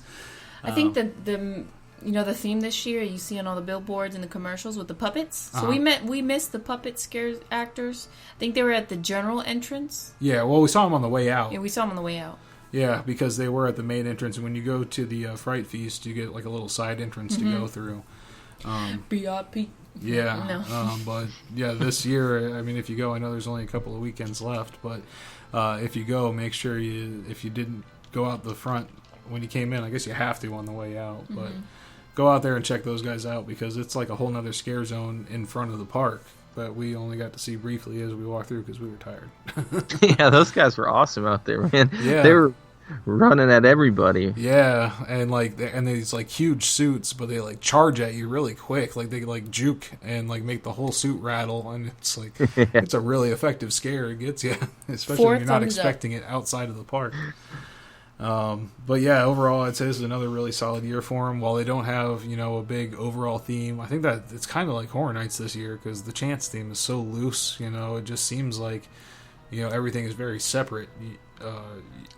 I think the theme this year you see on all the billboards and the commercials with the puppets. So we missed the puppet scare actors. I think they were at the general entrance. Yeah, well, we saw them on the way out. Yeah, we saw them on the way out. Yeah, because they were at the main entrance, and when you go to the Fright Feast, you get like a little side entrance to go through. BIP. Yeah, No. but yeah, this year, I mean, if you go, I know there's only a couple of weekends left, but if you go, make sure if you didn't go out the front when you came in, I guess you have to on the way out, but go out there and check those guys out, because it's like a whole nother scare zone in front of the park that we only got to see briefly as we walked through because we were tired. Yeah, those guys were awesome out there, man. Yeah. They were running at everybody. Yeah, and these like huge suits, but they like charge at you really quick. Like they like juke and like make the whole suit rattle, and it's like it's a really effective scare. It gets you, especially when you're not expecting it outside of the park. But yeah, overall, I'd say this is another really solid year for them. While they don't have, a big overall theme, I think that it's kind of like Horror Nights this year, because the Chance theme is so loose. It just seems like, everything is very separate.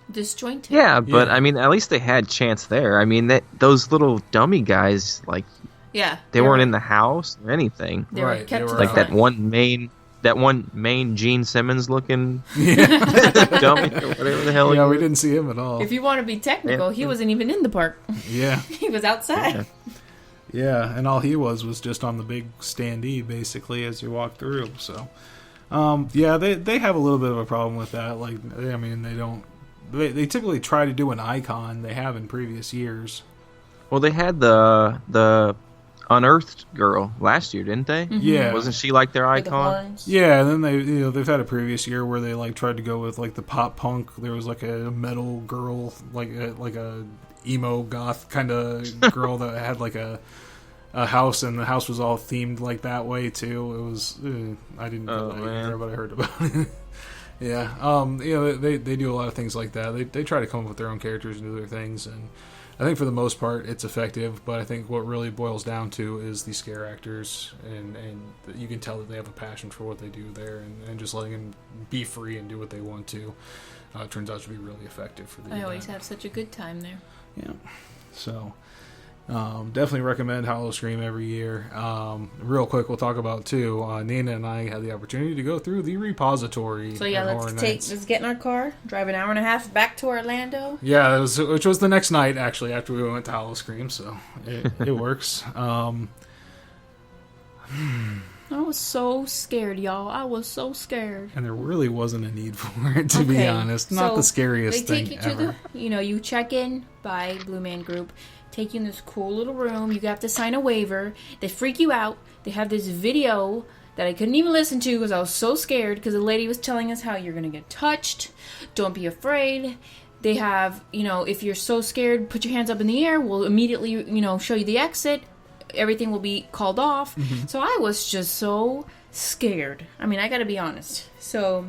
Disjointed. Yeah, but I mean, at least they had Chance there. I mean, those little dummy guys, like, they weren't in the house or anything. They were kept were to like the that one main Gene Simmons looking dummy or whatever the hell. Yeah, we didn't see him at all. If you want to be technical, he wasn't even in the park. Yeah. He was outside. Yeah, and all he was just on the big standee, basically, as you walk through. So, they have a little bit of a problem with that. Like, I mean, they typically try to do an icon. They have in previous years. Well, they had the Unearthed girl last year, didn't they? Mm-hmm. Yeah, wasn't she like their With the icon? horns. Yeah, and then they've had a previous year where they like tried to go with like the pop punk. There was like a metal girl, like a emo goth kind of girl that had like a house, and the house was all themed like that way too. It was I didn't know that either, but I heard about it. Yeah, they do a lot of things like that. They try to come up with their own characters and do their things, and I think for the most part it's effective. But I think what really boils down to is the scare actors, and you can tell that they have a passion for what they do there, and just letting them be free and do what they want to turns out to be really effective for the I event. always have such a good time there. Yeah, so definitely recommend Howl-O-Scream every year. Real quick, we'll talk about too. Nina and I had the opportunity to go through the repository. So yeah, at Horror Nights. let's get in our car, drive an hour and a half back to Orlando. Yeah, which was the next night actually after we went to Howl-O-Scream, so it works. I was so scared, y'all. I was so scared. And there really wasn't a need for it, to be honest. Not so the scariest they take thing you to ever. you check in by Blue Man Group, take you in this cool little room. You have to sign a waiver. They freak you out. They have this video that I couldn't even listen to because I was so scared because the lady was telling us how you're going to get touched. Don't be afraid. They have, if you're so scared, put your hands up in the air. We'll immediately, show you the exit. Everything will be called off. Mm-hmm. So I was just so scared. I mean, I got to be honest. So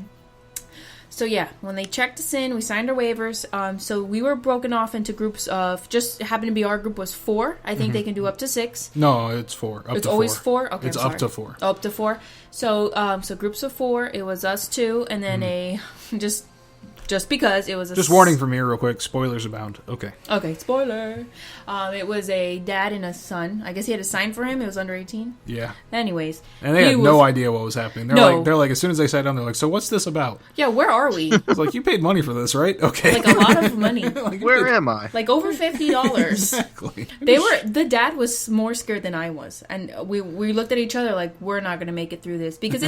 yeah, when they checked us in, we signed our waivers. So we were broken off into groups of, just happened to be our group was 4. I think they can do up to 6. No, it's 4. It's always 4? Okay, it's up to 4. Up to 4. So groups of 4, it was us 2, and then just because it was Just warning from here real quick, spoilers abound. Okay, spoiler. It was a dad and a son. I guess he had a sign for him. It was under 18. Yeah. Anyways. And they had no idea what was happening. They're like, as soon as they sat down, they're like, so what's this about? Yeah, where are we? It's like, you paid money for this, right? Okay. Like a lot of money. Like, where am I? Like over $50. Exactly. The dad was more scared than I was. And we looked at each other like, we're not going to make it through this. Because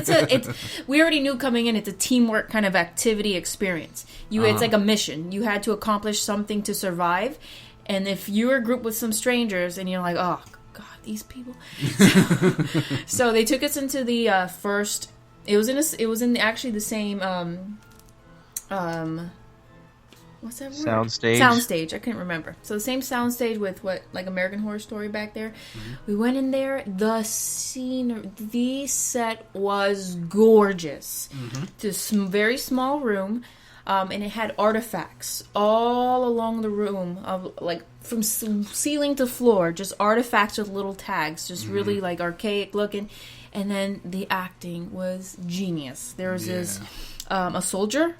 we already knew coming in, it's a teamwork kind of activity experience. It's like a mission. You had to accomplish something to survive. And if you're a group with some strangers and you're like, oh, God, these people. So they took us into the first... It was in actually the same... what's that word? Soundstage. Soundstage. I couldn't remember. So the same soundstage with like American Horror Story back there. Mm-hmm. We went in there. The set was gorgeous. Mm-hmm. This very small room. And it had artifacts all along the room, of like from ceiling to floor, just artifacts with little tags, just really like archaic looking. And then the acting was genius. There was this a soldier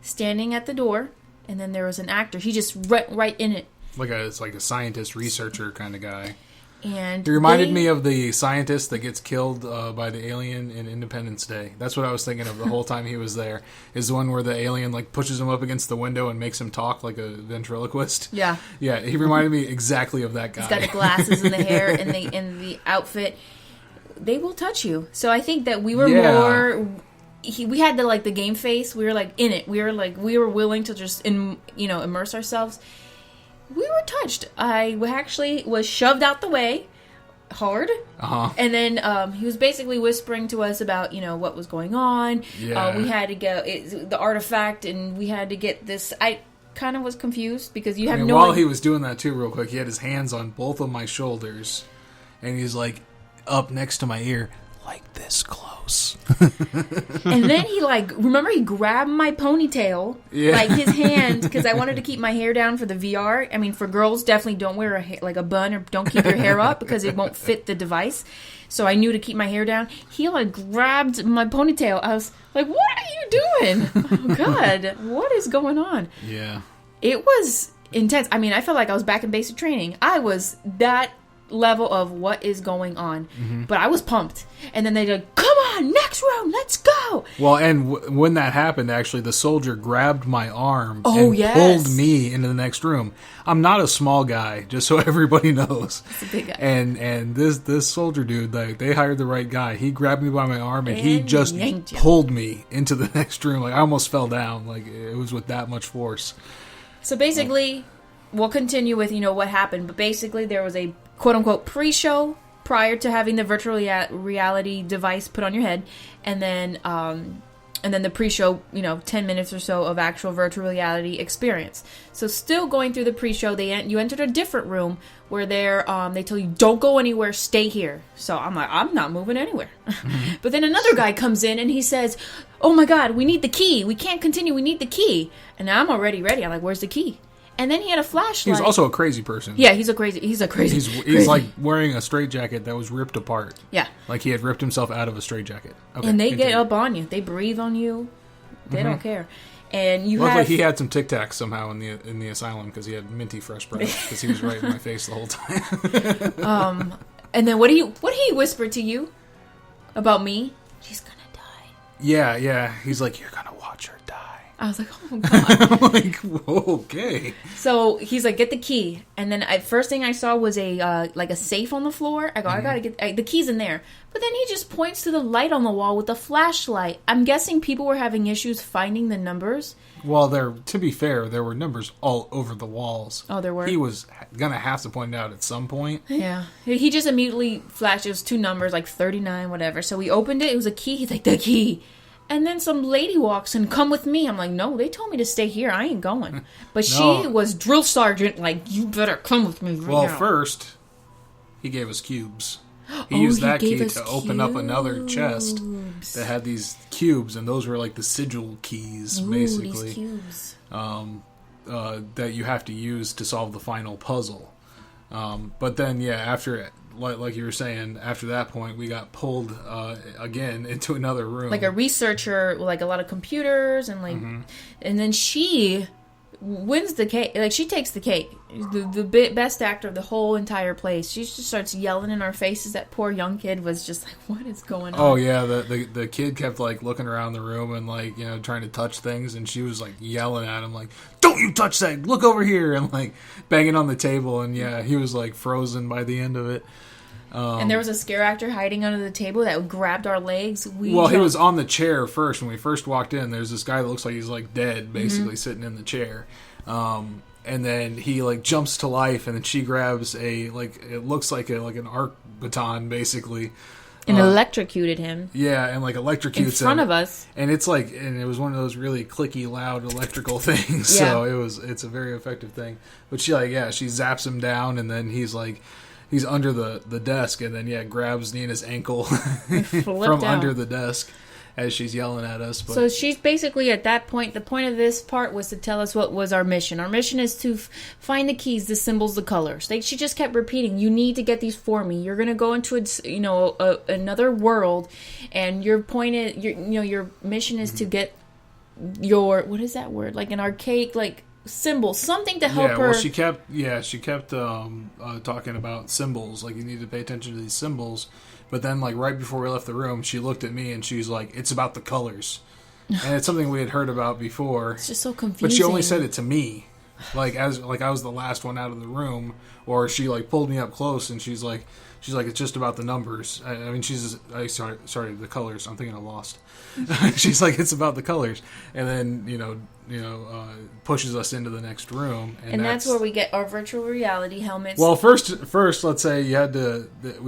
standing at the door, and then there was an actor. He just went right in it. It's like a scientist, researcher kind of guy. And he reminded me of the scientist that gets killed by the alien in Independence Day. That's what I was thinking of the whole time he was there. Is the one where the alien pushes him up against the window and makes him talk like a ventriloquist. Yeah. Yeah, he reminded me exactly of that guy. He's got the glasses and the hair and the outfit. They will touch you. So I think that we were more... we had the game face. We were in it. We were willing to just immerse ourselves. We were touched. I actually was shoved out the way hard. Uh-huh. And then he was basically whispering to us about, what was going on. Yeah. We had to get the artifact, and we had to get this. I kind of was confused because you have no... While he was doing that, too, real quick, he had his hands on both of my shoulders, and he's, up next to my ear, this close. And then he remember he grabbed my ponytail, his hand, because I wanted to keep my hair down for the VR. I mean, for girls, definitely don't wear a bun, or don't keep your hair up because it won't fit the device. So I knew to keep my hair down. He grabbed my ponytail. I was like, what are you doing? Oh God, what is going on? Yeah. It was intense. I mean, I felt like I was back in basic training. I was that level of what is going on, but I was pumped. And then they come on, next room, let's go. Well, and when that happened, actually, the soldier grabbed my arm and pulled me into the next room. I'm not a small guy, just so everybody knows. It's a big guy. And this soldier dude, they hired the right guy. He grabbed me by my arm and he just pulled me into the next room. I almost fell down. It was with that much force. So basically, we'll continue with what happened, but basically there was a quote-unquote pre-show prior to having the virtual reality device put on your head, and then the pre-show, 10 minutes or so of actual virtual reality experience. So still going through the pre-show, you entered a different room where they tell you, don't go anywhere, stay here. So I'm like, I'm not moving anywhere. But then another guy comes in and he says, oh my God, we need the key. We can't continue, we need the key. And I'm already ready. I'm like, where's the key? And then he had a flashlight. He's also a crazy person. Yeah, he's crazy. He's wearing a straitjacket that was ripped apart. Yeah. He had ripped himself out of a straitjacket. Okay, and they get up on you. They breathe on you. They don't care. And luckily he had some Tic Tacs somehow in the asylum because he had minty fresh bread because he was right in my face the whole time. And then what did he whisper to you about me? She's gonna die. Yeah. He's like, you're gonna watch her die. I was like, oh god. I'm like, okay. So he's like, get the key, and then first thing I saw was a like a safe on the floor. I go, I gotta get the keys in there. But then he just points to the light on the wall with the flashlight. I'm guessing people were having issues finding the numbers. Well, to be fair, there were numbers all over the walls. Oh, there were? He was gonna have to point it out at some point. Yeah. He just immediately flashed. It was 2 numbers, like 39, whatever. So we opened it. It was a key. He's like, the key. And then some lady walks in, come with me. I'm like, no, they told me to stay here. I ain't going. But No. she was drill sergeant, like, you better come with me right Well, now. first, he gave us cubes. He Oh, used he that gave key us to open up another chest cubes. that had these cubes, and those were like the sigil keys, Ooh, basically, these cubes. that you have to use to solve the final puzzle. But then, yeah, after, like you were saying, after that point, we got pulled again into another room. Like a researcher, with like a lot of computers, and like, and then she wins the cake. Like, she takes the cake. The best actor of the whole entire place. She just starts yelling in our faces. That poor young kid was just like, what is going on? Oh yeah, the kid kept like looking around the room and like, you know, trying to touch things, and she was like yelling at him like, "Don't you touch that! Look over here!" and like banging on the table, and yeah, he was like frozen by the end of it. And there was a scare actor hiding under the table that grabbed our legs. He was on the chair first. When we first walked in, there's this guy that looks like he's like dead, basically sitting in the chair. And then he like jumps to life, and then she grabs a like, it looks like an arc baton, basically. and electrocuted him Yeah, and like electrocutes in front him. of us. And it's like, and it was one of those really clicky, loud electrical things. Yeah. So it's a very effective thing. But she she zaps him down, and then he's under the desk, and then grabs Nina's ankle from under the desk as she's yelling at us. But So she's basically at that point. The point of this part was to tell us what was our mission. Our mission is to find the keys, the symbols, the colors. She just kept repeating, "You need to get these for me. You're going to go into another world, and your mission is to get your, what is that word? Like an archaic symbol, something to help her." Well, she kept talking about symbols. Like, you need to pay attention to these symbols. But then, like, right before we left the room, she looked at me and she's like, "It's about the colors." And it's something we had heard about before. It's just so confusing. But she only said it to me, like I was the last one out of the room, or she like pulled me up close and she's like, "It's just about the numbers." I mean, sorry, the colors. I'm thinking I lost. She's like, "It's about the colors," and then pushes us into the next room, and that's where we get our virtual reality helmets. Well, first, let's say we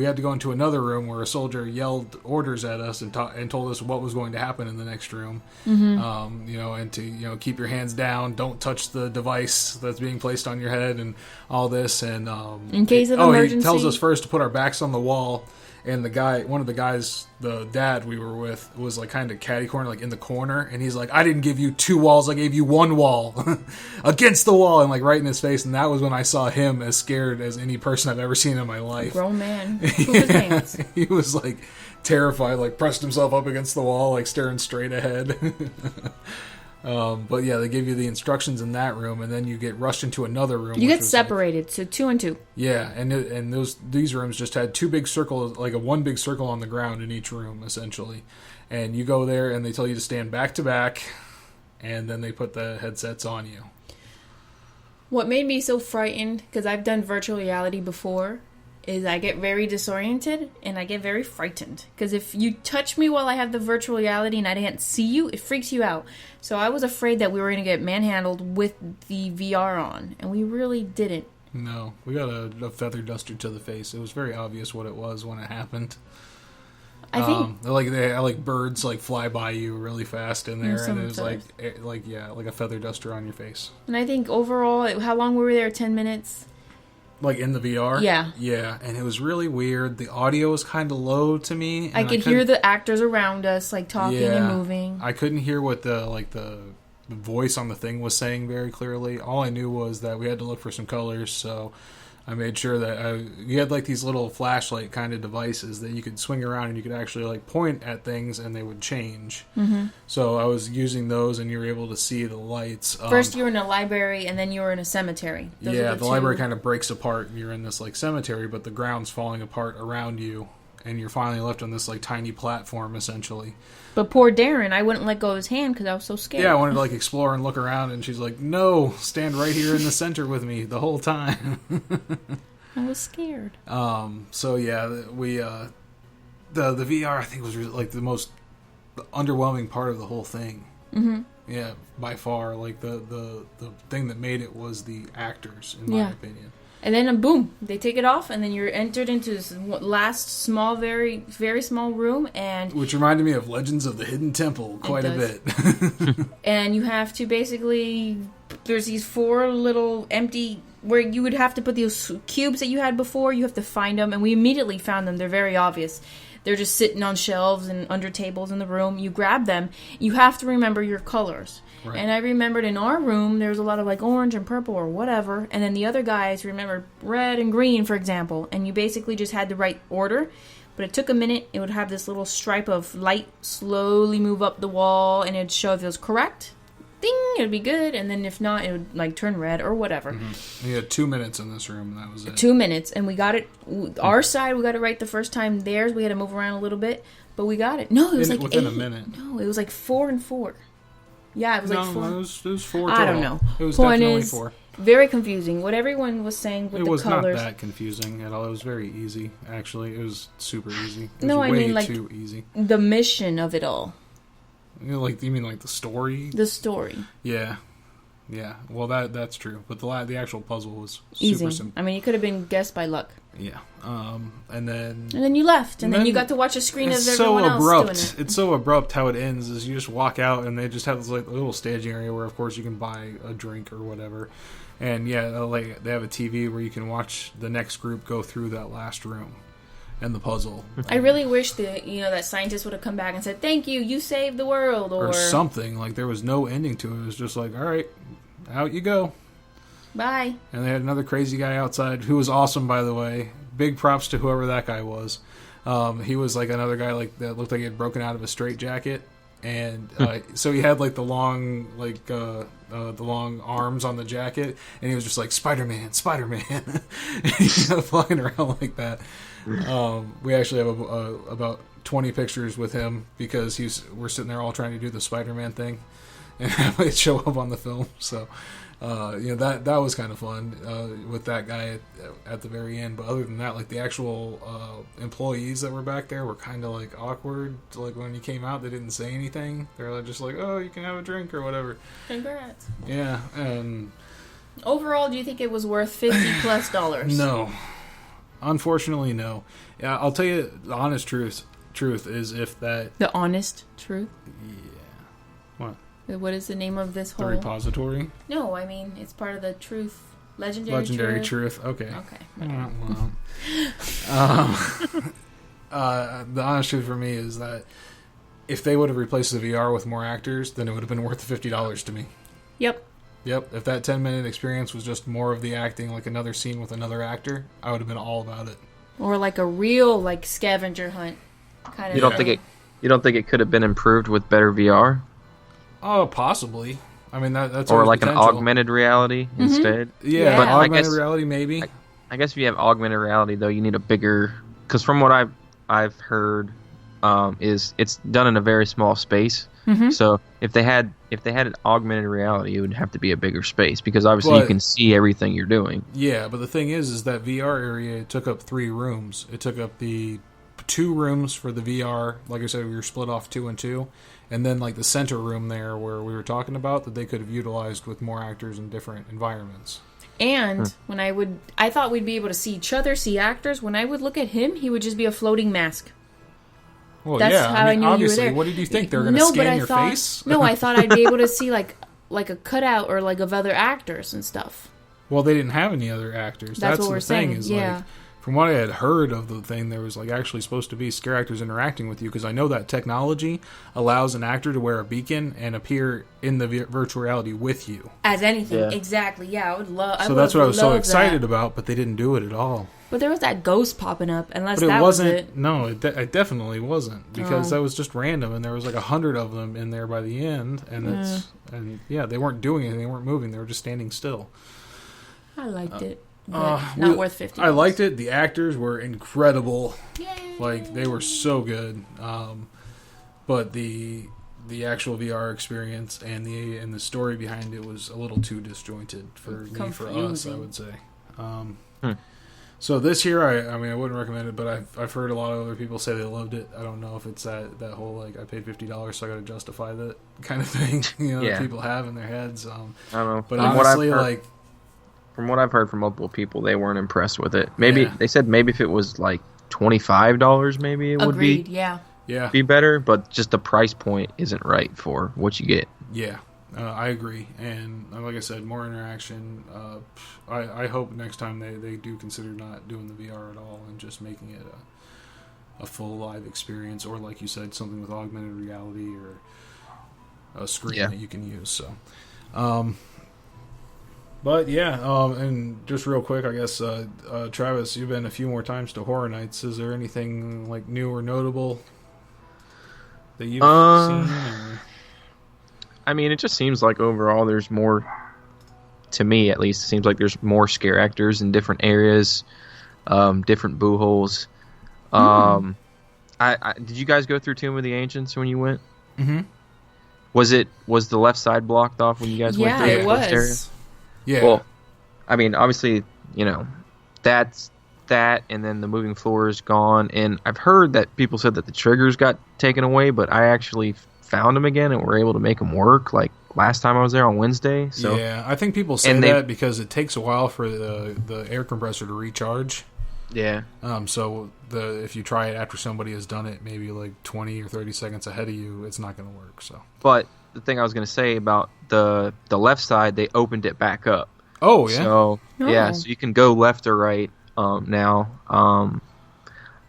had to go into another room where a soldier yelled orders at us and told us what was going to happen in the next room. Mm-hmm. And to keep your hands down, don't touch the device that's being placed on your head, and all this. And in case of emergency, he tells us first to put our backs on the wall. And one of the guys, the dad we were with, was like kind of catty corner, like in the corner, and he's like, "I didn't give you 2 walls, I gave you 1 wall against the wall," and like right in his face. And that was when I saw him as scared as any person I've ever seen in my life. Grown man, poop his pants. He was like terrified, like pressed himself up against the wall, like staring straight ahead. But yeah, they give you the instructions in that room, and then you get rushed into another room. You get separated, so 2 and 2. Yeah, and these rooms just had 2 big circles, like one big circle on the ground in each room, essentially. And you go there, and they tell you to stand back to back, and then they put the headsets on you. What made me so frightened, because I've done virtual reality before, is I get very disoriented and I get very frightened. Because if you touch me while I have the virtual reality and I can't see you, it freaks you out. So I was afraid that we were going to get manhandled with the VR on, and we really didn't. No, we got a feather duster to the face. It was very obvious what it was when it happened. I think like birds like fly by you really fast in there, and it was feathers. like a feather duster on your face. And I think overall, how long were we there? 10 minutes? Like in the VR? Yeah. Yeah, and it was really weird. The audio was kind of low to me. I could hear the actors around us, like, talking and moving. I couldn't hear what the voice on the thing was saying very clearly. All I knew was that we had to look for some colors, so I made sure that you had like these little flashlight kind of devices that you could swing around and you could actually like point at things and they would change. Mm-hmm. So I was using those, and you were able to see the lights. First you were in a library, and then you were in a cemetery. The library kind of breaks apart, and you're in this like cemetery, but the ground's falling apart around you and you're finally left on this like tiny platform essentially. But poor Darren, I wouldn't let go of his hand because I was so scared. Yeah, I wanted to like explore and look around, and she's like, "No, stand right here in the center with me the whole time." I was scared. So yeah, we the VR I think was really, like the most underwhelming part of the whole thing. Mm-hmm. Yeah, by far. Like the thing that made it was the actors, in my opinion. And then, boom, they take it off, and then you're entered into this last small, very, very small room, and... Which reminded me of Legends of the Hidden Temple quite a bit. And you have to basically... There's these 4 little empty... Where you would have to put those cubes that you had before, you have to find them, and we immediately found them. They're very obvious. They're just sitting on shelves and under tables in the room. You grab them. You have to remember your colors. Right. And I remembered in our room, there was a lot of like orange and purple or whatever. And then the other guys remembered red and green, for example. And you basically just had the right order. But it took a minute. It would have this little stripe of light slowly move up the wall. And it'd show if it was correct. Ding! It would be good. And then if not, it would like turn red or whatever. Mm-hmm. You had 2 minutes in this room and that was it. 2 minutes. And we got it. Our side, we got it right the first time. Theirs, we had to move around a little bit. But we got it. No, it was like within 8. a minute. No, it was like 4 and 4. Yeah, it was like 4. No, it was 4 total. I don't know. It was Point definitely is, 4. Very confusing. What everyone was saying with it the was colors. not that confusing at all. It was very easy, actually. It was super easy. It was No, I way mean like too easy. the mission of it all. You mean like the story? The story. Yeah. Yeah. Well, that's true. But the actual puzzle was Easy. super simple. I mean, you could have been guessed by luck. Yeah. And then you left, and then you got to watch a screen of everyone else doing it. It's so abrupt how it ends. Is you just walk out, and they just have this like little staging area where, of course, you can buy a drink or whatever. And yeah, like they have a TV where you can watch the next group go through that last room and the puzzle. I really wish that scientist would have come back and said, "Thank you, you saved the world," or something. Like there was no ending to it. It was just like, all right, out you go. Bye. And they had another crazy guy outside who was awesome, by the way. Big props to whoever that guy was. He was like another guy like that looked like he had broken out of a straitjacket, and so he had like the long arms on the jacket, and he was just like Spider-Man, flying around like that. We actually have about 20 pictures with him because we're sitting there all trying to do the Spider-Man thing, and have it show up on the film. So. That was kind of fun with that guy at the very end. But other than that, like the actual employees that were back there were kind of like awkward. Like when you came out, they didn't say anything. They're just like, "Oh, you can have a drink or whatever." Congrats. Yeah, and overall, do you think it was worth $50+? No, unfortunately, no. Yeah, I'll tell you the honest truth is if that the honest truth. Yeah. What? What is the name of this whole... The repository? No, I mean, it's part of the truth. Legendary truth. Okay. Okay. The honest truth for me is that if they would have replaced the VR with more actors, then it would have been worth the $50 to me. Yep. If that 10-minute experience was just more of the acting, like another scene with another actor, I would have been all about it. Or like a real like scavenger hunt kind of. You don't think it could have been improved with better VR? Oh, possibly. I mean, that's or like potential. an augmented reality instead. Yeah, but augmented reality maybe. I guess if you have augmented reality though, you need a bigger. Because from what I've heard, is it's done in a very small space. Mm-hmm. So if they had an augmented reality, it would have to be a bigger space because obviously you can see everything you're doing. Yeah, but the thing is that VR area took up 3 rooms. It took up the 2 rooms for the VR. Like I said, we were split off 2 and 2. And then, like, the center room there where we were talking about that they could have utilized with more actors in different environments. And when I thought we'd be able to see each other, see actors. When I would look at him, he would just be a floating mask. Well, that's how I knew obviously, you were there. What did you think? They were going to scan your face? No, I thought I'd be able to see, like a cutout or, like, of other actors and stuff. Well, they didn't have any other actors. That's what the we're thing saying. Is, yeah. Like, from what I had heard of the thing, there was like actually supposed to be scare actors interacting with you because I know that technology allows an actor to wear a beacon and appear in the virtual reality with you. As anything, exactly. Yeah, I would love. So that's what I was so excited about, but they didn't do it at all. But there was that ghost popping up, unless but that wasn't, was it. No, it definitely wasn't because that was just random, and there was like 100 of them in there by the end, and they weren't doing anything, they weren't moving, they were just standing still. I liked it. but not worth $50. I liked it. The actors were incredible. Yay. Like, they were so good. But the actual VR experience and the story behind it was a little too disjointed for us, I would say. So this year, I mean, I wouldn't recommend it, but I've heard a lot of other people say they loved it. I don't know if it's that whole, like, I paid $50, so I got to justify that kind of thing, that people have in their heads. I don't know. But honestly, from what I've heard from multiple people, they weren't impressed with it. Maybe they said maybe if it was like $25, maybe it would be be better. But just the price point isn't right for what you get. Yeah. I agree, and like I said, more interaction. I hope next time they do consider not doing the VR at all and just making it a full live experience, or like you said, something with augmented reality or a screen that you can use. So, but and just real quick, I guess, Travis, you've been a few more times to Horror Nights. Is there anything like new or notable that you've seen? Or? I mean, it just seems like overall there's more, to me at least, it seems like there's more scare actors in different areas, different boo holes. Did you guys go through Tomb of the Ancients when you went? Mm-hmm. Was the left side blocked off when you guys went through? Yeah, it was. Yeah. Well, I mean, obviously, that's that, and then the moving floor is gone. And I've heard that people said that the triggers got taken away, but I actually found them again and were able to make them work like last time I was there on Wednesday. So yeah, I think people say that because it takes a while for the air compressor to recharge. Yeah. So if you try it after somebody has done it maybe like 20 or 30 seconds ahead of you, it's not going to work. So. But the thing I was going to say about the left side, they opened it back up. Oh yeah. So so you can go left or right now.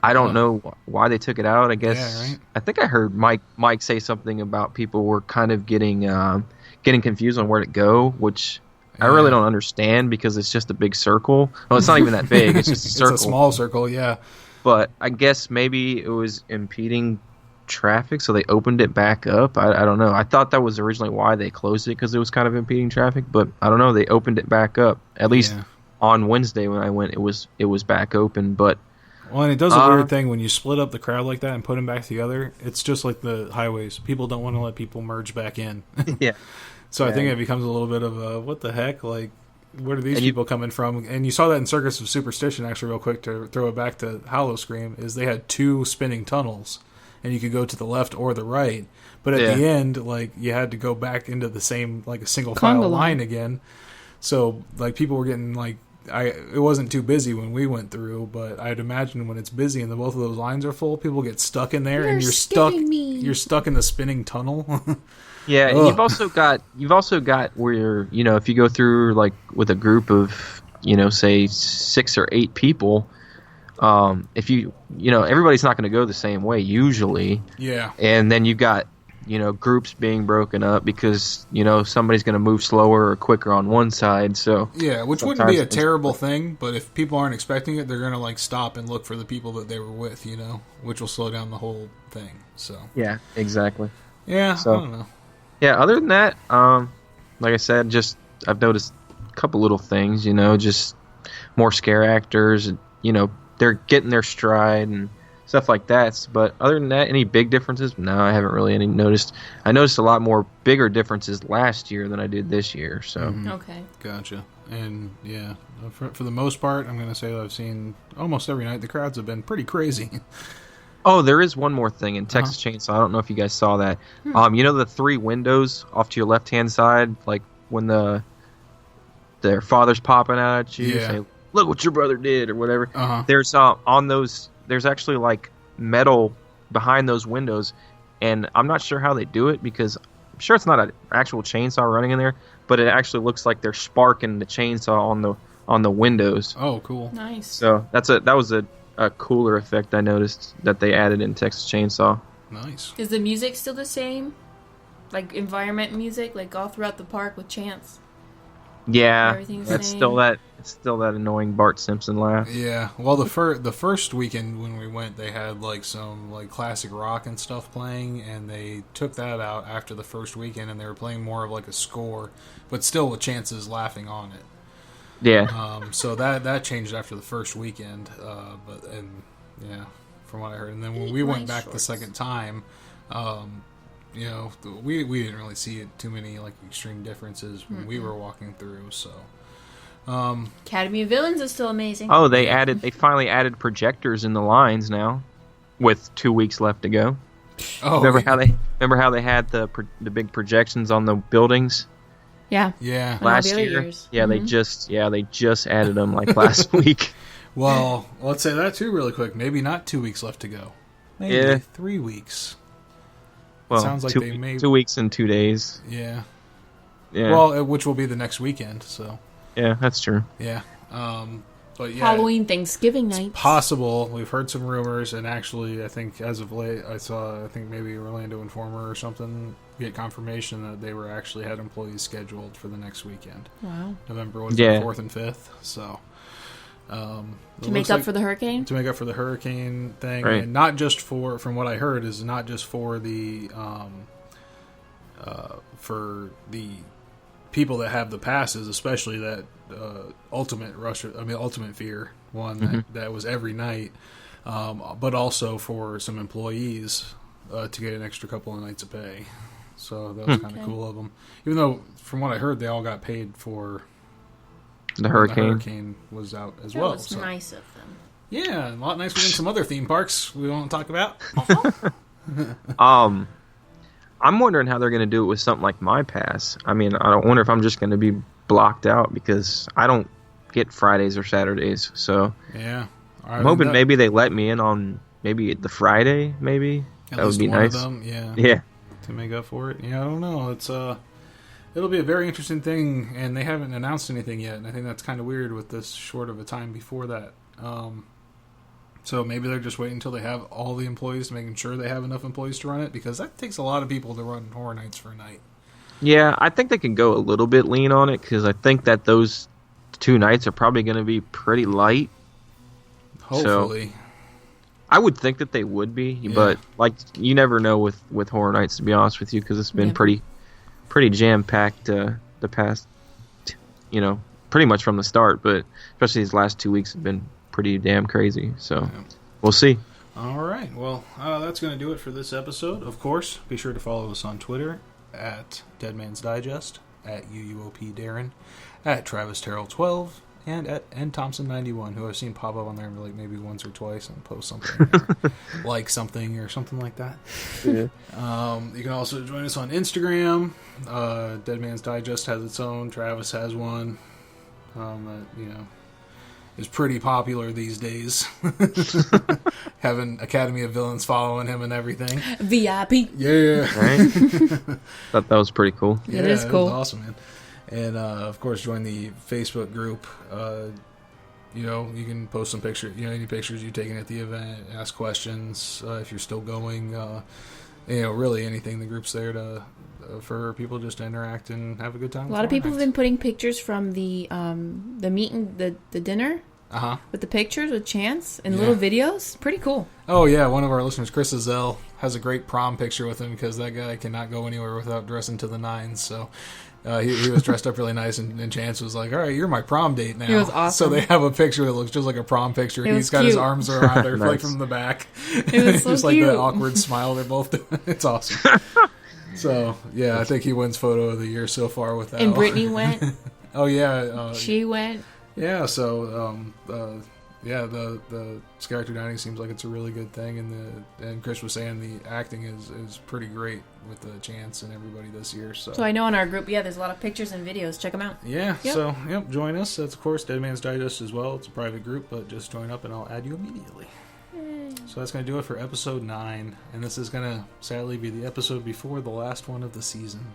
I don't know why they took it out. I guess I think I heard Mike say something about people were kind of getting confused on where to go, which I really don't understand because it's just a big circle. Well, it's not even that big. It's just a circle. It's a small circle, yeah. But I guess maybe it was impeding traffic, so they opened it back up. I don't know. I thought that was originally why they closed it, because it was kind of impeding traffic. But I don't know. They opened it back up. At least on Wednesday when I went, it was back open. But well, and it does a weird thing when you split up the crowd like that and put them back together. It's just like the highways. People don't want to let people merge back in. Yeah. So I think it becomes a little bit of a, what the heck? Like, where are these people coming from? And you saw that in Circus of Superstition, actually, real quick, to throw it back to Howl-O-Scream, is they had 2 spinning tunnels, and you could go to the left or the right. But at the end, like, you had to go back into the same, like, a single file line again. So, like, people were getting, like, it wasn't too busy when we went through, but I'd imagine when it's busy and both of those lines are full, people get stuck in there, and you're stuck in the spinning tunnel. Yeah, and you've also got where, if you go through like with a group of, say 6 or 8 people, if everybody's not going to go the same way usually. Yeah. And then you've got, groups being broken up because, somebody's going to move slower or quicker on one side. So yeah, which wouldn't be a terrible thing, but if people aren't expecting it, they're going to like stop and look for the people that they were with, which will slow down the whole thing. So yeah, exactly. Yeah, so, I don't know. Yeah, other than that, like I said, just I've noticed a couple little things, just more scare actors, and, they're getting their stride and stuff like that. But other than that, any big differences? No, I haven't really noticed. I noticed a lot more bigger differences last year than I did this year. So Okay. Gotcha. And yeah, for the most part, I'm going to say that I've seen almost every night. The crowds have been pretty crazy. Oh, there is one more thing in Texas Chainsaw. I don't know if you guys saw that. The 3 windows off to your left-hand side, like when their father's popping out at you, saying, "Look what your brother did," or whatever. There's on those. There's actually like metal behind those windows, and I'm not sure how they do it because I'm sure it's not an actual chainsaw running in there, but it actually looks like they're sparking the chainsaw on the windows. Oh, cool! Nice. So that was a cooler effect I noticed that they added in Texas Chainsaw. Nice. Is the music still the same? Like environment music, like all throughout the park with chants? Yeah, Everything's it's same? still that annoying Bart Simpson laugh. Yeah. Well, the first weekend when we went, they had like some like classic rock and stuff playing, and they took that out after the first weekend, and they were playing more of like a score, but still with chances laughing on it. Yeah. So that changed after the first weekend. From what I heard, and then when we went back the second time, we didn't really see too many like extreme differences when we were walking through. So. Academy of Villains is still amazing. Oh, they finally added projectors in the lines now, with 2 weeks left to go. Oh, remember how they had the big projections on the buildings? Yeah. Yeah. Last year. Years. Yeah, they just added them like last week. Well, let's say that too really quick. Maybe not 2 weeks left to go. Maybe 3 weeks. Well, sounds like they may 2 weeks and 2 days. Yeah. Yeah. Well, which will be the next weekend, so. Yeah, that's true. Yeah. But yeah. Halloween, Thanksgiving night. Possible. We've heard some rumors, and actually, I think as of late, I think maybe Orlando Informer or something get confirmation that they had employees scheduled for the next weekend. Wow. November 4th and 5th. So. To make up for the hurricane? To make up for the hurricane thing. Right. And not just from what I heard, is not just for the people that have the passes, especially that Ultimate Fear one that was every night, but also for some employees to get an extra couple of nights of pay. So that was kind of cool of them. Even though, from what I heard, they all got paid for the hurricane. The hurricane was out as well. That was nice of them. Yeah, a lot nicer than some other theme parks we won't talk about. I'm wondering how they're going to do it with something like My Pass. I mean, I don't wonder if I'm just going to be blocked out because I don't get Fridays or Saturdays. So yeah, I'm hoping maybe they let me in on maybe the Friday. Maybe that would be nice. Of them, yeah, yeah, to make up for it. Yeah, I don't know. It's it'll be a very interesting thing, and they haven't announced anything yet. And I think that's kind of weird with this short of a time before that. So maybe they're just waiting until they have all the employees, making sure they have enough employees to run it, because that takes a lot of people to run Horror Nights for a night. Yeah, I think they can go a little bit lean on it, because I think that those 2 nights are probably going to be pretty light. Hopefully. So, I would think that they would be, but like you never know with Horror Nights, to be honest with you, because it's been pretty jam-packed the past, pretty much from the start, but especially these last 2 weeks have been pretty damn crazy, so we'll see. All right, well, that's going to do it for this episode. Of course, be sure to follow us on Twitter at Deadman's Digest, at UUOP Darren, at Travis Terrell 12, and at NThompson91, who I've seen pop up on there like maybe once or twice and post something, or like something or something like that. Yeah. You can also join us on Instagram. Deadman's Digest has its own. Travis has one. Is pretty popular these days. Having Academy of Villains following him and everything. VIP. Yeah. Right? Thought that was pretty cool. Yeah, it is cool. It was awesome, man. And, of course, join the Facebook group. You can post some pictures, any pictures you've taken at the event, ask questions if you're still going. Really anything. The group's there for people just to interact and have a good time. A lot of people have been putting pictures from the meeting, the dinner. With the pictures with Chance and little videos. Pretty cool. Oh, yeah. One of our listeners, Chris Azell, has a great prom picture with him because that guy cannot go anywhere without dressing to the nines. So he was dressed up really nice, and Chance was like, all right, you're my prom date now. It was awesome. So they have a picture that looks just like a prom picture. He's got his arms around her like from the back. It was so just cute. like that awkward smile they're both doing. It's awesome. So, yeah, I think he wins photo of the year so far with that. And Brittany went. Oh, yeah. She went. Yeah, so the character dining seems like it's a really good thing, and Chris was saying the acting is pretty great with the Chance and everybody this year. So I know in our group, there's a lot of pictures and videos. Check them out. Yeah, so join us. That's of course Dead Man's Digest as well. It's a private group, but just join up and I'll add you immediately. Yay. So that's going to do it for episode 9, and this is going to sadly be the episode before the last one of the season.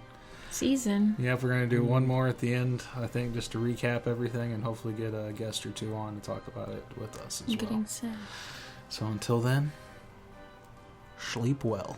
Yeah, we're going to do one more at the end, I think, just to recap everything and hopefully get a guest or two on to talk about it with us as well. Getting sad. So until then, sleep well.